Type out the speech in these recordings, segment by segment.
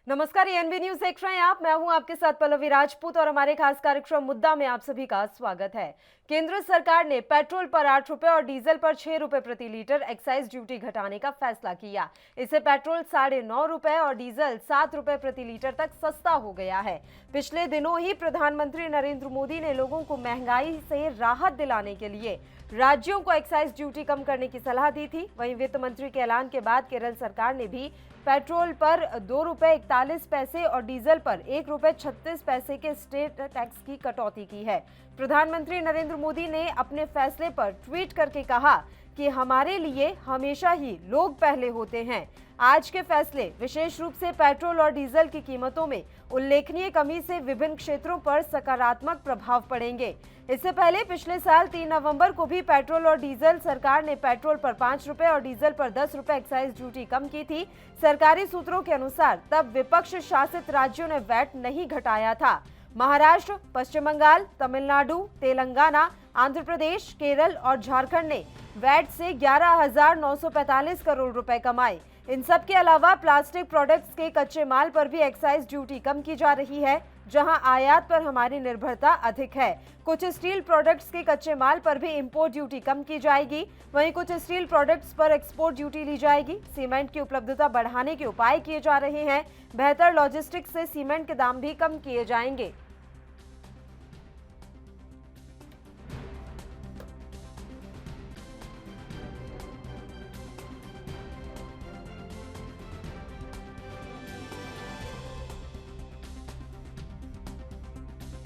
नमस्कार, ये NB news देख रहे हैं आप। मैं हूं आपके साथ पल्लवी राजपूत और हमारे खास कार्यक्रम मुद्दा में आप सभी का स्वागत है। केंद्र सरकार ने पेट्रोल पर 8 रुपए और डीजल पर 6 रुपए प्रति लीटर एक्साइज ड्यूटी घटाने का फैसला किया। इससे पेट्रोल 9.5 रुपए और डीजल 7 रुपए प्रति लीटर तक सस्ता हो गया है। पिछले दिनों ही प्रधानमंत्री नरेंद्र मोदी ने लोगों को महंगाई से राहत दिलाने के लिए राज्यों को एक्साइज ड्यूटी कम करने की सलाह दी थी। वहीं वित्त मंत्री के ऐलान के बाद केरल सरकार ने भी पेट्रोल पर 2 रुपए 41 पैसे और डीजल पर 1 रुपए 36 पैसे के स्टेट टैक्स की कटौती की है। प्रधानमंत्री नरेंद्र मोदी ने अपने फैसले पर ट्वीट करके कहा कि हमारे लिए हमेशा ही लोग पहले होते हैं। आज के फैसले विशेष रूप से पेट्रोल और डीजल की कीमतों में उल्लेखनीय कमी से विभिन्न क्षेत्रों पर सकारात्मक प्रभाव पड़ेंगे। इससे पहले पिछले साल 3 नवंबर को भी पेट्रोल और डीजल सरकार ने पेट्रोल पर 5 रुपए और डीजल पर 10 रुपए एक्साइज ड्यूटी कम की थी। सरकारी सूत्रों के अनुसार तब विपक्ष शासित राज्यों ने वैट नहीं घटाया था। महाराष्ट्र, पश्चिम बंगाल, तमिलनाडु, तेलंगाना, आंध्र प्रदेश, केरल और झारखंड ने वैट से 11,945 करोड़ रुपए कमाए। इन सब के अलावा प्लास्टिक प्रोडक्ट्स के कच्चे माल पर भी एक्साइज ड्यूटी कम की जा रही है, जहां आयात पर हमारी निर्भरता अधिक है। कुछ स्टील प्रोडक्ट्स के कच्चे माल पर भी इंपोर्ट ड्यूटी कम की जाएगी। वहीं कुछ स्टील प्रोडक्ट्स पर एक्सपोर्ट ड्यूटी ली जाएगी। सीमेंट की उपलब्धता बढ़ाने के उपाय किए जा रहे हैं। बेहतर लॉजिस्टिक्स से सीमेंट के दाम भी कम किए जाएंगे।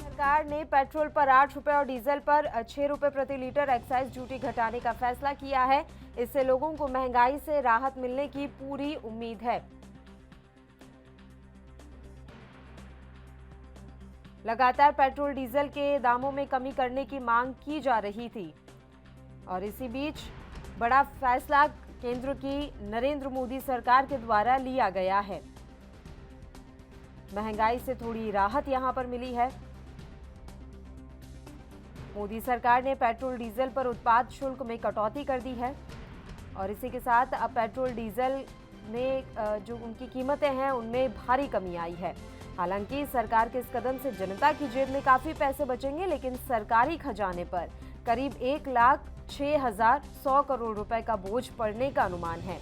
सरकार ने पेट्रोल पर 8 रुपए और डीजल पर 6 रुपए प्रति लीटर एक्साइज ड्यूटी घटाने का फैसला किया है। इससे लोगों को महंगाई से राहत मिलने की पूरी उम्मीद है। लगातार पेट्रोल डीजल के दामों में कमी करने की मांग की जा रही थी और इसी बीच बड़ा फैसला केंद्र की नरेंद्र मोदी सरकार के द्वारा लिया गया है। महंगाई से थोड़ी राहत यहां पर मिली है। मोदी सरकार ने पेट्रोल डीजल पर उत्पाद शुल्क में कटौती कर दी है और इसी के साथ अब पेट्रोल डीजल में जो उनकी कीमतें हैं उनमें भारी कमी आई है। हालांकि सरकार के इस कदम से जनता की जेब में काफी पैसे बचेंगे, लेकिन सरकारी खजाने पर करीब 1,06,100 करोड़ रुपए का बोझ पड़ने का अनुमान है।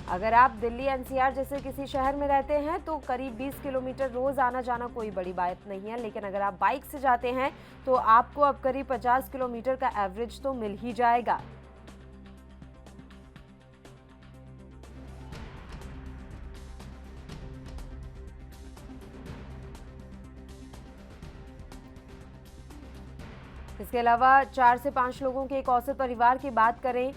अगर आप दिल्ली एनसीआर जैसे किसी शहर में रहते हैं तो करीब 20 किलोमीटर रोज आना जाना कोई बड़ी बात नहीं है, लेकिन अगर आप बाइक से जाते हैं तो आपको अब करीब 50 किलोमीटर का एवरेज तो मिल ही जाएगा। इसके अलावा 4 से 5 लोगों के एक औसत परिवार की बात करें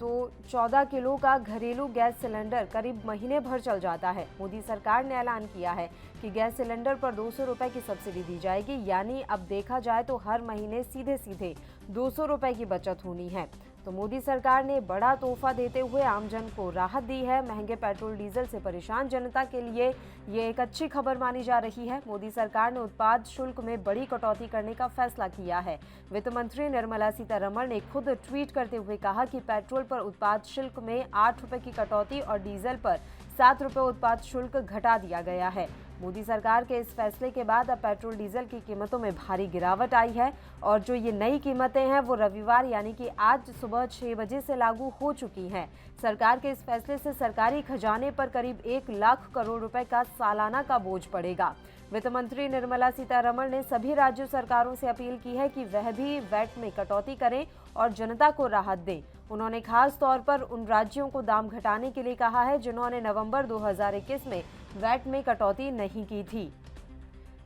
तो 14 किलो का घरेलू गैस सिलेंडर करीब महीने भर चल जाता है। मोदी सरकार ने ऐलान किया है कि गैस सिलेंडर पर 200 रुपए की सब्सिडी दी जाएगी, यानी अब देखा जाए तो हर महीने सीधे सीधे 200 रुपए की बचत होनी है। तो मोदी सरकार ने बड़ा तोहफा देते हुए आमजन को राहत दी है। महंगे पेट्रोल डीजल से परेशान जनता के लिए ये एक अच्छी खबर मानी जा रही है। मोदी सरकार ने उत्पाद शुल्क में बड़ी कटौती करने का फैसला किया है। वित्त मंत्री निर्मला सीतारमण ने खुद ट्वीट करते हुए कहा कि पेट्रोल पर उत्पाद शुल्क में 8 रुपए की कटौती और डीजल पर 7 रुपए उत्पाद शुल्क घटा दिया गया है। मोदी सरकार के इस फैसले के बाद अब पेट्रोल डीजल की कीमतों में भारी गिरावट आई है और जो ये नई कीमतें हैं वो रविवार यानी कि आज सुबह 6 बजे से लागू हो चुकी हैं। सरकार के इस फैसले से सरकारी खजाने पर करीब 1 लाख करोड़ रुपए का सालाना का बोझ पड़ेगा। वित्त मंत्री निर्मला सीतारमण ने सभी राज्य सरकारों से अपील की है कि वह भी वैट में कटौती करें और जनता को राहत दें। उन्होंने खास तौर पर उन राज्यों को दाम घटाने के लिए कहा है जिन्होंने नवंबर 2021 में वैट में कटौती नहीं की थी।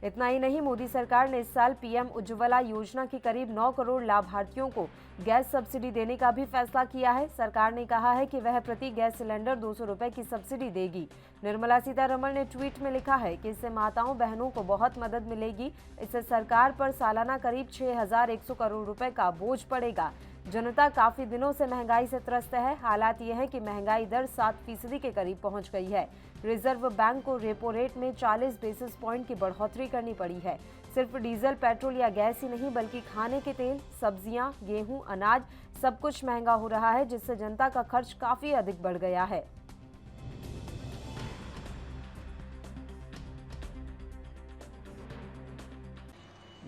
इतना ही नहीं, मोदी सरकार ने इस साल पीएम उज्ज्वला योजना के करीब 9 करोड़ लाभार्थियों को गैस सब्सिडी देने का भी फैसला किया है। सरकार ने कहा है कि वह प्रति गैस सिलेंडर 200 रुपए की सब्सिडी देगी। निर्मला सीतारमण ने ट्वीट में लिखा है कि इससे माताओं बहनों को बहुत मदद मिलेगी। इससे सरकार पर सालाना करीब 6,100 करोड़ रुपए का बोझ पड़ेगा। जनता काफी दिनों से महंगाई से त्रस्त है। हालात यह है कि महंगाई दर 7% के करीब पहुंच गई है। रिजर्व बैंक को रेपो रेट में 40 बेसिस पॉइंट की बढ़ोतरी करनी पड़ी है। सिर्फ डीजल, पेट्रोल या गैस ही नहीं बल्कि खाने के तेल, सब्जियां, गेहूं, अनाज सब कुछ महंगा हो रहा है, जिससे जनता का खर्च काफी अधिक बढ़ गया है।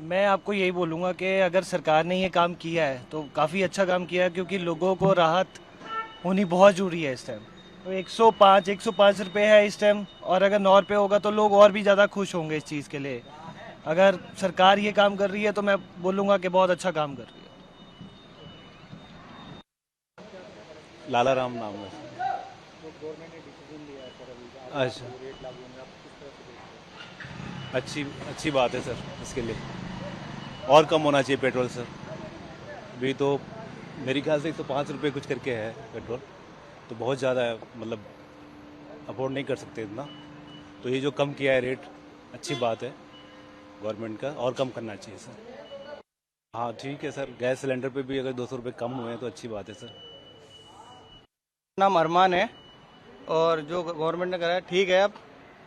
मैं आपको यही बोलूँगा कि अगर सरकार ने ये काम किया है तो काफ़ी अच्छा काम किया है, क्योंकि लोगों को राहत होनी बहुत ज़रूरी है इस टाइम। तो 105 रुपये है इस टाइम, और अगर 9 रुपये होगा तो लोग और भी ज़्यादा खुश होंगे इस चीज़ के लिए। अगर सरकार ये काम कर रही है तो मैं बोलूँगा कि बहुत अच्छा काम कर रही है। लाला राम नाम है। अच्छा, अच्छी बात है सर, इसके लिए और कम होना चाहिए पेट्रोल सर। अभी तो मेरे ख्याल से 105 रुपये कुछ करके है पेट्रोल, तो बहुत ज़्यादा है, मतलब अफोर्ड नहीं कर सकते इतना। तो ये जो कम किया है रेट, अच्छी बात है गवर्नमेंट का, और कम करना चाहिए सर। हाँ ठीक है सर, गैस सिलेंडर पे भी अगर 200 रुपये कम हुए हैं तो अच्छी बात है सर। नाम अरमान है, और जो गवर्नमेंट ने करा है ठीक है। अब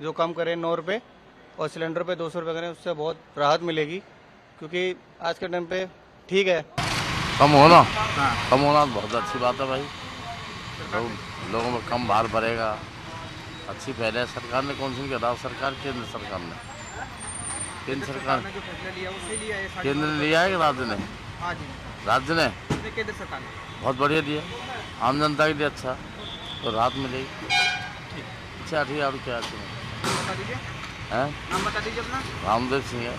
जो कम करें 9 रुपये और सिलेंडर पे 200 रुपये करें, उससे बहुत राहत मिलेगी, क्योंकि आज के टाइम पे ठीक है। कम होना कम होना तो बहुत अच्छी बात है भाई। लोगों में कम भार पड़ेगा, अच्छी पहले सरकार ने कौन सी करा, सरकार केंद्र सरकार ने केंद्र ने लिया है कि राज्य ने? राज्य ने केंद्र सरकार ने बहुत बढ़िया दिया, आम जनता के लिए अच्छा, तो राहत मिलेगी। अच्छा ठीक है, और क्या है? नाम बता दीजिए अपना। रामदेव सिंह है।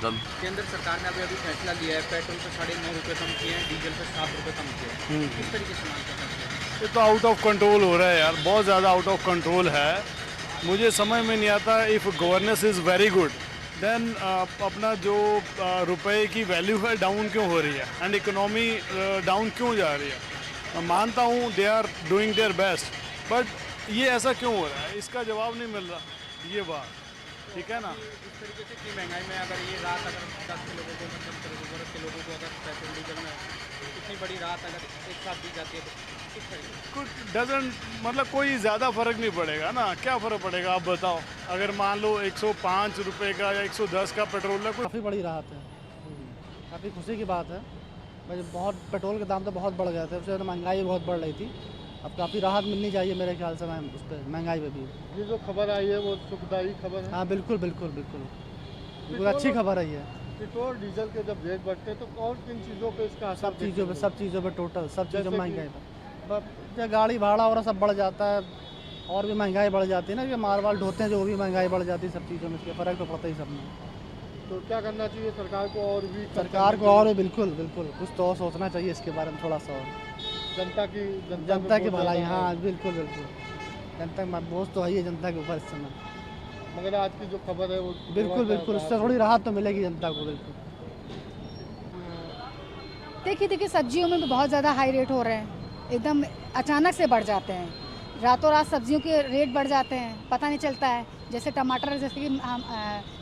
केंद्र सरकार ने अभी फैसला लिया है, पेट्रोल पे 9.5 रुपये कम किए हैं, डीजल पे 7 रुपये कम किए हैं। किस तरीके से मांग करते हैं? ये तो आउट ऑफ कंट्रोल हो रहा है यार, बहुत ज़्यादा आउट ऑफ कंट्रोल है। मुझे समझ में नहीं आता, if governance is very good then अपना जो रुपए की वैल्यू है डाउन क्यों हो रही है, एंड इकोनॉमी डाउन क्यों जा रही है। मैं मानता हूँ they are doing their best, but ये ऐसा क्यों हो रहा है, इसका जवाब नहीं मिल रहा। ये बात ठीक है ना। इस तरीके से इतनी महंगाई में अगर ये राहत अगर 10 के लोगों को, मतलब ज़रूरत के लोगों को अगर पेट्रोल डीजल में इतनी बड़ी राहत अगर एक साथ दी जाती है तो किस तरीके से? कुछ डजंट, मतलब कोई ज़्यादा फ़र्क नहीं पड़ेगा ना। क्या फ़र्क पड़ेगा आप बताओ। अगर मान लो 105 रुपये का या 110 का पेट्रोल है, काफ़ी बड़ी राहत है, काफ़ी खुशी की बात है भाई। बहुत पेट्रोल के दाम तो बहुत बढ़ गए थे, उससे तो महंगाई बहुत बढ़ रही थी। अब काफ़ी राहत मिलनी चाहिए मेरे ख्याल से मैम, उस पर महंगाई पे भी। ये जो खबर आई है वो सुखदायी खबर है। हाँ बिल्कुल बिल्कुल बिल्कुल बिल्कुल अच्छी खबर है ये। पेट्रोल डीजल के जब रेट बढ़ते हैं तो और किन चीज़ों पे इसका सब चीज़ों पे टोटल सब चीज़ों में महंगाई पर जब गाड़ी भाड़ा और सब बढ़ जाता है, और भी महंगाई बढ़ जाती है ना, कि मारवाल ढोते हैं जो भी महंगाई बढ़ जाती है, सब चीज़ों में इसके फ़र्क तो पड़ता ही सब में। तो क्या करना चाहिए सरकार को, और भी सरकार को और बिल्कुल बिल्कुल कुछ तो और सोचना चाहिए इसके बारे में थोड़ा सा और। जनता की भलाई, हाँ बिल्कुल बिल्कुल, जनता का बोझ तो है ही जनता के ऊपर इस समय। मगर आज की जो खबर है वो बिल्कुल बिल्कुल उससे थोड़ी राहत तो मिलेगी जनता को बिल्कुल। देखिए सब्जियों में भी बहुत ज़्यादा हाई रेट हो रहे हैं, एकदम अचानक से बढ़ जाते हैं, रातों रात सब्जियों के रेट बढ़ जाते हैं, पता नहीं चलता है। जैसे टमाटर, जैसे कि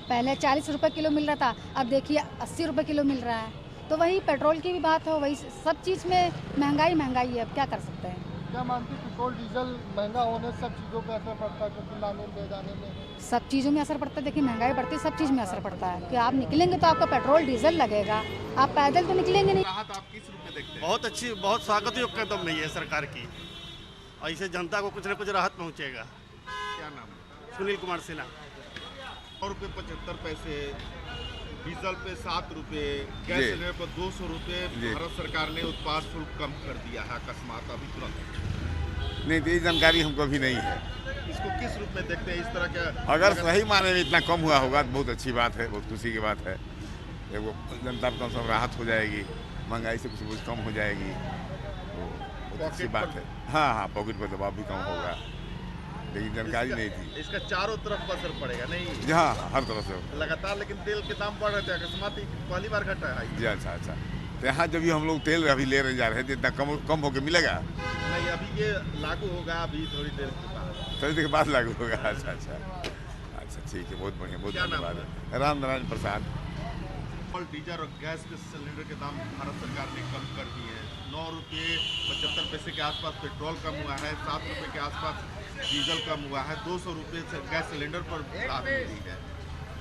पहले 40 रुपये किलो मिल रहा था, अब देखिए 80 रुपये किलो मिल रहा है। तो वही पेट्रोल की भी बात हो, वही सब चीज़ में महंगाई है, अब क्या कर सकते हैं। क्या मानती पेट्रोल डीजल महंगा होने सब चीज़ों पर असर पड़ता है, क्योंकि लाने ले जाने में सब चीज़ों में असर पड़ता है। देखिए महंगाई बढ़ती है, सब चीज़ में असर पड़ता है कि आप निकलेंगे तो आपका पेट्रोल डीजल लगेगा, आप पैदल तो निकलेंगे नहीं। राहत आप किस रूप में देखते हैं? बहुत अच्छी, बहुत स्वागत योग्य कदम नहीं है सरकार की, और इससे जनता को कुछ न कुछ राहत पहुंचेगा। क्या नाम है? सुनील कुमार सिन्हा। 9.75 डीजल पे 7 रुपये, गैस सिलेंडर पर 200 रुपये भारत सरकार ने उत्पाद शुल्क कम कर दिया है अकस्मात अभी तुरंत। नहीं, तो ये जानकारी हमको भी नहीं है। इसको किस रूप में देखते हैं इस तरह का? अगर सही माने में इतना कम हुआ होगा तो बहुत अच्छी बात है, बहुत खुशी की बात है। वो जनता को कम से कम राहत हो जाएगी, महंगाई से कुछ कम हो जाएगी, तो बहुत अच्छी बात है। हाँ, पॉकेट पर दबाव भी कम होगा, लेकिन जानकारी नहीं थी। इसका चारों तरफ असर पड़ेगा नहीं? हाँ, हर तरफ से लगातार। लेकिन तेल के दाम बढ़ रहे थे, अकस्मात पहली बार घटा है जी। अच्छा, तो यहाँ जब भी हम लोग तेल अभी ले जा रहे हैं, इतना कम होके मिलेगा नहीं? अभी ये लागू होगा, अभी थोड़ी देर के बाद लागू होगा। अच्छा, ठीक है, बहुत बढ़िया, बहुत धन्यवाद। राम नारायण प्रसाद। डीजल और गैस के सिलेंडर के दाम भारत सरकार ने कम कर दिए हैं। 9 रुपये 75 पैसे के आसपास पेट्रोल कम हुआ है, 7 रुपये के आसपास डीजल कम हुआ है, 200 रुपये से गैस सिलेंडर पर राहत मिली है।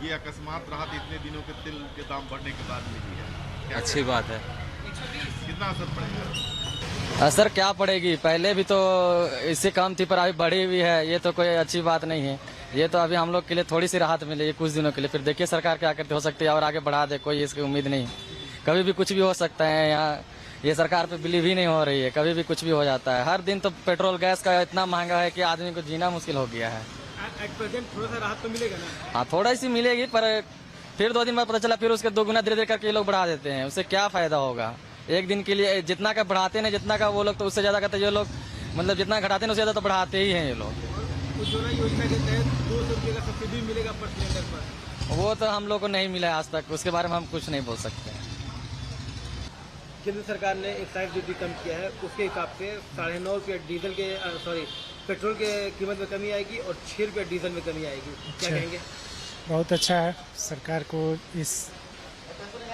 ये अकस्मात राहत इतने दिनों के तेल के दाम बढ़ने के बाद मिली है। अच्छी बात है। कितना असर पड़ेगा? असर क्या पड़ेगी, पहले भी तो इससे कम थी पर अभी बढ़ी हुई है, ये तो कोई अच्छी बात नहीं है। ये तो अभी हम लोग के लिए थोड़ी सी राहत मिलेगी कुछ दिनों के लिए, फिर देखिए सरकार क्या करती हो सकती है और आगे बढ़ा दे, कोई इसकी उम्मीद नहीं। कभी भी कुछ भी हो सकता है यहाँ, ये सरकार पे बिलीव ही नहीं हो रही है, कभी भी कुछ भी हो जाता है। हर दिन तो पेट्रोल गैस का इतना महंगा है कि आदमी को जीना मुश्किल हो गया है। एट प्रेजेंट थोड़ा सा राहत तो मिलेगा ना? हाँ थोड़ा सी मिलेगी, पर फिर 2 दिन बाद पता चला फिर उसके 2 गुना धीरे धीरे करके ये लोग बढ़ा देते हैं। उससे क्या फायदा होगा? एक दिन के लिए जितना का बढ़ाते हैं जितना का वो लोग, तो उससे ज़्यादा करते ये लोग, मतलब जितना घटाते हैं उससे ज़्यादा तो बढ़ाते ही हैं ये लोग। उज्ज्वला योजना के तहत 200 रुपये का सब्सिडी मिलेगा पर सिलेंडर पर, वो तो हम लोग को नहीं मिला है आज तक, उसके बारे में हम कुछ नहीं बोल सकते। केंद्र सरकार ने एक्साइज ड्यूटी कम किया है, उसके हिसाब से 9.5 रुपये डीजल के पेट्रोल के कीमत में कमी आएगी और 6 रुपये डीजल में कमी आएगी। क्या कहेंगे? बहुत अच्छा है, सरकार को इस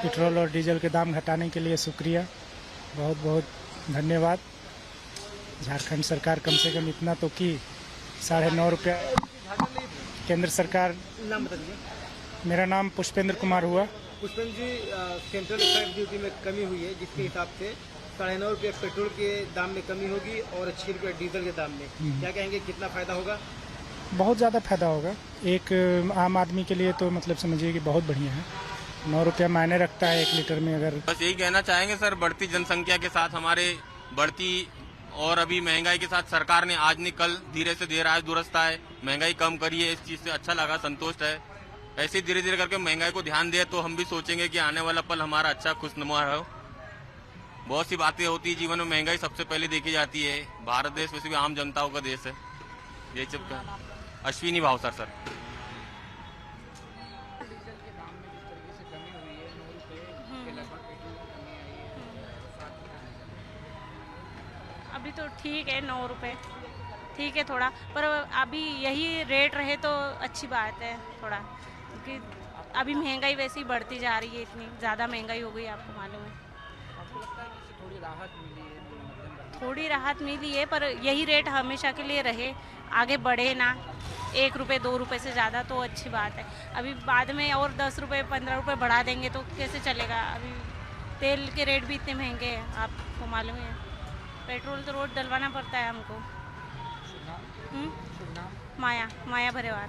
पेट्रोल और डीजल के दाम घटाने के लिए शुक्रिया, बहुत बहुत धन्यवाद। झारखंड सरकार कम से कम इतना तो की, 9.5 रुपया। केंद्र सरकार, नाम बता दीजिए। मेरा नाम पुष्पेंद्र कुमार हुआ। पुष्पेंद्र जी, सेंट्रल एक्साइज ड्यूटी में कमी हुई है जिसके हिसाब से 9.5 रुपये पेट्रोल के दाम में कमी होगी और 6 रुपये डीजल के दाम में। क्या कहेंगे, कितना फायदा होगा? बहुत ज़्यादा फायदा होगा, एक आम आदमी के लिए तो मतलब समझिए कि बहुत बढ़िया है। 9 रुपया मायने रखता है 1 लीटर में। अगर बस यही कहना चाहेंगे सर, बढ़ती जनसंख्या के साथ हमारे बढ़ती और अभी महंगाई के साथ सरकार ने आज नहीं कल, धीरे से देर आज दुरुस्त है, महंगाई कम करी है। इस चीज़ से अच्छा लगा, संतुष्ट है। ऐसे धीरे धीरे करके महंगाई को ध्यान दे तो हम भी सोचेंगे कि आने वाला पल हमारा अच्छा खुशनुमा हो। बहुत सी बातें होती है जीवन में, महंगाई सबसे पहले देखी जाती है। भारत देश वैसे भी आम जनताओं का देश है। यही सब का अश्विनी भाव सर। अभी तो ठीक है 9 रुपये, ठीक है थोड़ा, पर अभी यही रेट रहे तो अच्छी बात है थोड़ा, क्योंकि अभी महंगाई वैसे ही बढ़ती जा रही है, इतनी ज़्यादा महंगाई हो गई, आपको मालूम है। आपको लगता है कि थोड़ी राहत मिली है? थोड़ी राहत मिली है, पर यही रेट हमेशा के लिए रहे, आगे बढ़े ना। 1 रुपये 2 रुपये से ज़्यादा तो अच्छी बात है। अभी बाद में और 10 रुपये 15 रुपये बढ़ा देंगे तो कैसे चलेगा? अभी तेल के रेट भी इतने महंगे हैं, आपको मालूम है। पेट्रोल तो रोज डलवाना पड़ता है हमको। माया भरेवार।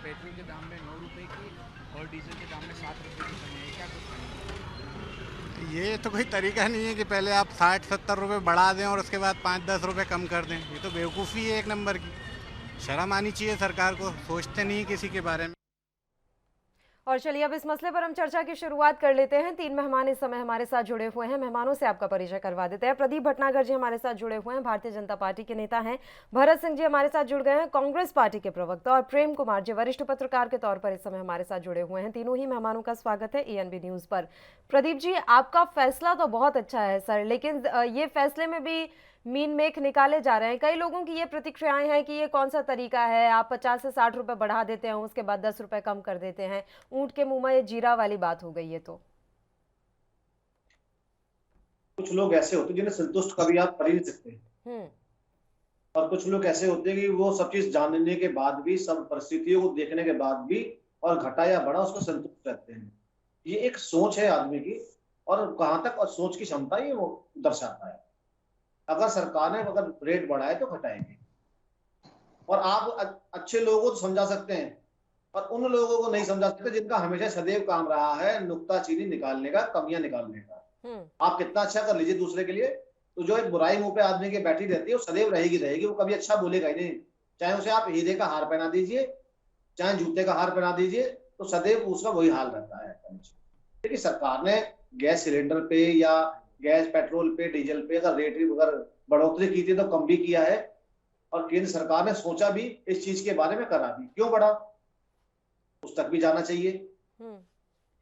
पेट्रोल के दाम में 9 रुपये की और डीजल के दाम में 7 रुपये की कमी है, क्या कुछ? ये तो कोई तरीका नहीं है कि पहले आप 60-70 रुपये बढ़ा दें और उसके बाद 5-10 रुपये कम कर दें। ये तो बेवकूफ़ी है एक नंबर की। शर्म आनी चाहिए सरकार को, सोचते नहीं किसी के बारे में। और चलिए अब इस मसले पर हम चर्चा की शुरुआत कर लेते हैं। 3 मेहमान इस समय हमारे साथ जुड़े हुए हैं। मेहमानों से आपका परिचय करवा देते हैं। प्रदीप भटनागर जी हमारे साथ जुड़े हुए हैं, भारतीय जनता पार्टी के नेता हैं। भरत सिंह जी हमारे साथ जुड़ गए हैं, कांग्रेस पार्टी के प्रवक्ता। और प्रेम कुमार जी वरिष्ठ पत्रकार के तौर पर इस समय हमारे साथ जुड़े हुए हैं। तीनों ही मेहमानों का स्वागत है ENB न्यूज़ पर। प्रदीप जी, आपका फैसला तो बहुत अच्छा है सर, लेकिन ये फैसले में भी मीन मेख निकाले जा रहे हैं। कई लोगों की ये प्रतिक्रियाएं हैं कि ये कौन सा तरीका है, आप 50 से 60 रुपए बढ़ा देते हैं, उसके बाद 10 रुपए कम कर देते हैं। ऊंट के मुंह में ये जीरा वाली बात हो गई है। तो कुछ लोग ऐसे होते हैं जिन्हें संतुष्ट कभी आप कर ही नहीं सकते, और कुछ लोग ऐसे होते हैं कि वो सब चीज जानने के बाद भी, सब परिस्थितियों को देखने के बाद भी, और घटा या बढ़ा उसको संतुष्ट रहते हैं। ये एक सोच है आदमी की, और कहाँ तक और सोच की क्षमता ये वो दर्शाता है। अगर सरकार ने अगर रेट बढ़ाए तो घटाएंगे, और आप अच्छे लोगों को समझा सकते हैं और उन लोगों को नहीं समझा सकते जिनका हमेशा सदैव काम रहा है नुक्ताचीनी निकालने का, कमियां निकालने का। आप कितना अच्छा कर लीजिए दूसरे के लिए, तो जो एक बुराई मुंह पे आदमी के बैठी रहती है वो सदैव रहेगी, वो कभी अच्छा बोलेगा ही नहीं। चाहे उसे आप हीरे का हार पहना दीजिए, चाहे जूते का हार पहना दीजिए, तो सदैव उसका वही हाल रहता है। देखिए, सरकार ने गैस सिलेंडर पे या गैस पेट्रोल पे डीजल पे अगर रेट अगर बढ़ोतरी की थी तो कम भी किया है, और केंद्र सरकार ने सोचा भी इस चीज के बारे में, करा भी। क्यों बढ़ा उस तक भी जाना चाहिए।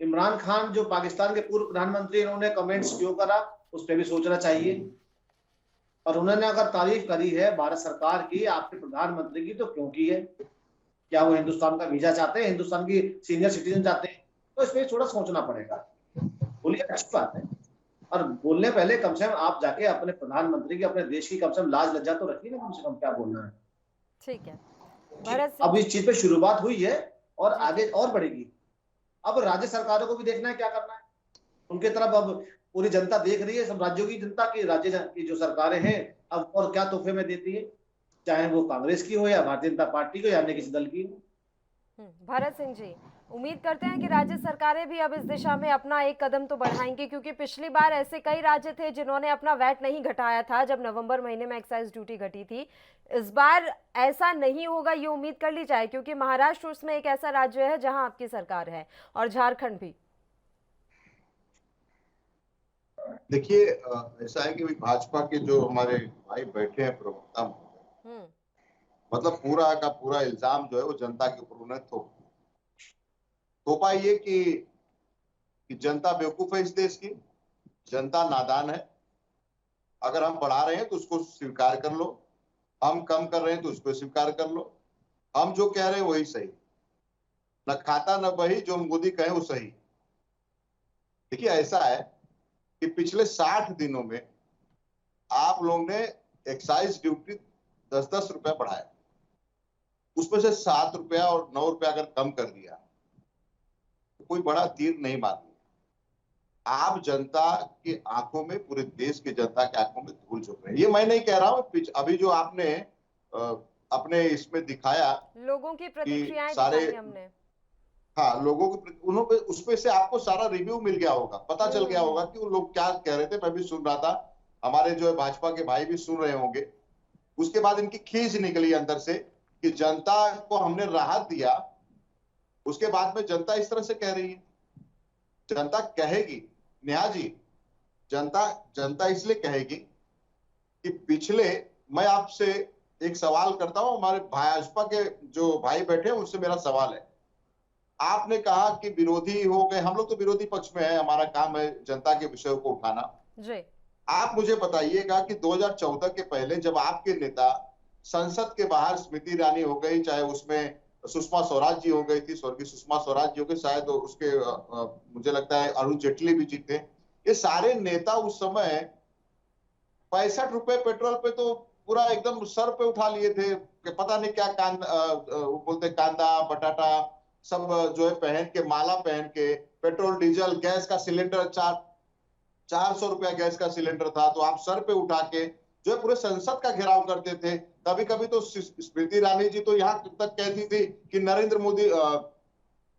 इमरान खान जो पाकिस्तान के पूर्व प्रधानमंत्री, इन्होंने कमेंट्स क्यों करा उस पर भी सोचना चाहिए। और उन्होंने अगर तारीफ करी है भारत सरकार की, आपके प्रधानमंत्री की, तो क्यों की है? क्या वो हिंदुस्तान का वीजा चाहते हैं, हिंदुस्तान की सीनियर सिटीजन चाहते हैं? तो इस पर थोड़ा सोचना पड़ेगा। बोलिए, अच्छी बात है, और बोलने पहले कम से कम आप जाके अपने प्रधानमंत्री की, अपने देश की कम से कम लाज लज्जा तो रखिए ना, कम से कम क्या बोलना है। ठीक है, अब इस चीज पे शुरुआत हुई है और आगे और बढ़ेगी। अब राज्य सरकारों को भी देखना है क्या करना है, उनके तरफ अब पूरी जनता देख रही है, सब राज्यों की जनता की, राज्य की जो सरकारें हैं अब और क्या तोहफे में देती है। चाहे वो कांग्रेस की हो या भारतीय जनता पार्टी की हो या अन्य किसी दल की हो। भरत सिंह जी, उम्मीद करते हैं कि राज्य सरकारें भी अब इस दिशा में अपना एक कदम तो बढ़ाएंगी, क्योंकि पिछली बार ऐसे कई राज्य थे जिन्होंने अपना वैट नहीं घटाया था जब नवंबर महीने में एक्साइज ड्यूटी घटी थी। इस बार ऐसा नहीं होगा, ये उम्मीद कर ली जाए, क्योंकि महाराष्ट्र उसमें एक ऐसा राज्य है जहां आपकी सरकार है, और झारखंड भी। देखिए, ऐसा है कि भाजपा के जो हमारे भाई बैठे हैं प्रवक्ता, मतलब पूरा का पूरा इल्जाम जो है वो जनता के ऊपर उन्हें थोपा ये कि जनता बेवकूफ है इस देश की, जनता नादान है। अगर हम बढ़ा रहे हैं तो उसको स्वीकार कर लो, हम कम कर रहे हैं तो उसको स्वीकार कर लो, हम जो कह रहे हैं वही सही, न खाता न बही, जो मोदी कहे वो सही। देखिए, ऐसा है कि पिछले 60 दिनों में आप लोगों ने एक्साइज ड्यूटी 10-10 रुपया बढ़ाया, उसमें से 7 रुपया और 9 रुपया अगर कम कर दिया तो कोई बड़ा तीर नहीं मार दिया। आप जनता की आंखों में, पूरे देश की जनता की आंखों में धूल झोंक रहे हैं। ये मैं नहीं कह रहा हूं, अभी जो आपने अपने इसमें दिखाया, लोगों की प्रतिक्रियाएं सारे हमने, हाँ, लोगों के उन्होंने उसमें से आपको सारा रिव्यू मिल गया होगा, पता चल गया होगा कि वो लोग क्या कह रहे थे। मैं भी सुन रहा था, हमारे जो है भाजपा के भाई भी सुन रहे होंगे। उसके बाद इनकी खींच निकली अंदर से कि जनता को हमने राहत दिया। उसके बाद में जनता इस तरह से कह रही है, जनता कहेगी नेहा जी, जनता इसलिए कहेगी कि पिछले, मैं आपसे एक सवाल करता हूं, हमारे भाजपा के जो भाई बैठे हैं उनसे मेरा सवाल है। आपने कहा कि विरोधी हो गए, हम लोग तो विरोधी पक्ष में है, हमारा काम है जनता के विषयों को उठाना जी। आप मुझे बताइएगा कि 2014 के पहले जब आपके नेता संसद के बाहर, स्मृति ईरानी हो गई, चाहे उसमें सुषमा स्वराज जी हो गई थी, स्वर्गीय सुषमा स्वराज जी हो गई, शायद उसके मुझे लगता है अरुण जेटली भी जीते, ये सारे नेता उस समय 65 रुपए पेट्रोल पे तो पूरा एकदम सर पे उठा लिए थे कि पता नहीं क्या बोलते, कांदा बटाटा सब जो है पहन के, माला पहन के, पेट्रोल डीजल गैस का सिलेंडर 400 रुपया गैस का सिलेंडर था, तो आप सर पे उठा के जो है पूरे संसद का घेराव करते थे। कभी कभी तो स्मृति ईरानी जी तो यहाँ तक कहती थी कि नरेंद्र मोदी,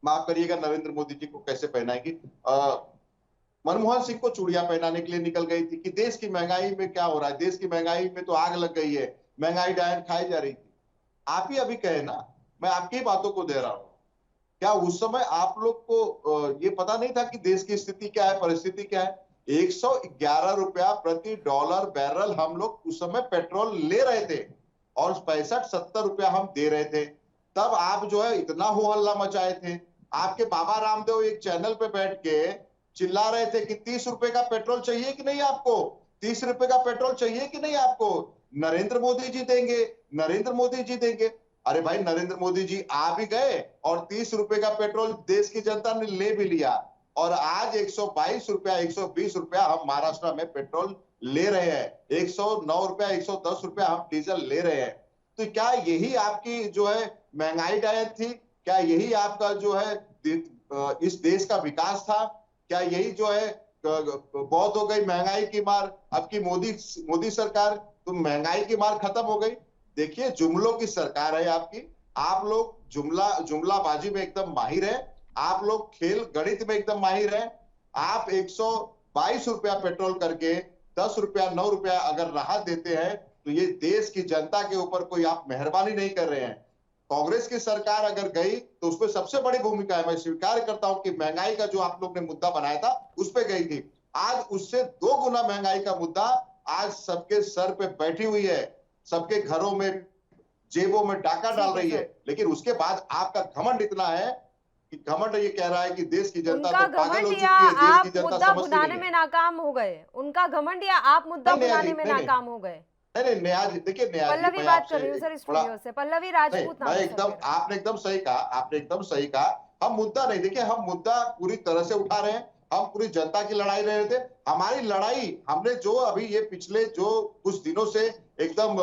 माफ करिएगा, नरेंद्र मोदी जी को कैसे पहनाएगी, मनमोहन सिंह को चूड़ियां पहनाने के लिए निकल गई थी कि देश की महंगाई में क्या हो रहा है, देश की महंगाई में तो आग लग गई है, महंगाई डायन खाई जा रही थी। आप ही अभी कहे ना, मैं आपकी बातों को दे रहा हूं, क्या उस समय आप लोग को ये पता नहीं था कि देश की स्थिति क्या है, परिस्थिति क्या है? 111 रुपया प्रति डॉलर बैरल हम लोग उस समय पेट्रोल ले रहे थे और 65-70 रुपया हम दे रहे थे। तब आप जो है इतना हो हल्ला मचाए थे। आपके बाबा रामदेव एक चैनल पे बैठ के चिल्ला रहे थे कि 30 रुपए का पेट्रोल चाहिए कि नहीं आपको, 30 रुपए का पेट्रोल चाहिए कि नहीं आपको, नरेंद्र मोदी जी देंगे, नरेंद्र मोदी जी देंगे। अरे भाई, नरेंद्र मोदी जी आ भी गए और 30 रुपए का पेट्रोल देश की जनता ने ले भी लिया, और आज 122 रुपया 120 रुपया हम महाराष्ट्र में पेट्रोल ले रहे हैं, 109 रुपया 110 रुपया हम डीजल ले रहे हैं। तो क्या यही आपकी जो है महंगाई डायन थी? क्या यही आपका जो है इस देश का विकास था? क्या यही जो है बहुत हो गई महंगाई की मार, अब की मोदी सरकार, तो महंगाई की मार खत्म हो गई? देखिए, जुमलों की सरकार है आपकी, आप लोग जुमलाबाजी में एकदम माहिर है, आप लोग खेल गणित में एकदम माहिर है। आप 122 रुपया पेट्रोल करके 10 रुपया 9 रुपया अगर राहत देते हैं तो ये देश की जनता के ऊपर कोई आप मेहरबानी नहीं कर रहे हैं। कांग्रेस की सरकार अगर गई तो उसमें सबसे बड़ी भूमिका है, मैं स्वीकार करता हूं कि महंगाई का जो आप लोग ने मुद्दा बनाया था उस पर गई थी। आज उससे 2 गुना महंगाई का मुद्दा आज सबके सर पे बैठी हुई है, सबके घरों में, जेबों में डाका डाल रही है। लेकिन उसके बाद आपका घमंड इतना है कि घमंड ये कह रहा है कि देश की जनता तो पागल हो चुकी है, देश की जनता समझती नहीं है। में नाकाम हो गए, उनका घमंड, या आप मुद्दा बुलाने में नाकाम हो गए? नहीं, नेहा जी, देखिए नेहा जी, पल्लवी बात कर रही हूँ सर स्टूडियो से, पल्लवी राजपूत नाम है। आपने एकदम सही कहा, आपने एकदम सही कहा। हम मुद्दा नहीं, देखिए हम मुद्दा पूरी तरह से उठा रहे हैं, हम पूरी जनता की लड़ाई ले रहे थे। हमारी लड़ाई, हमने जो अभी ये पिछले जो कुछ दिनों से एकदम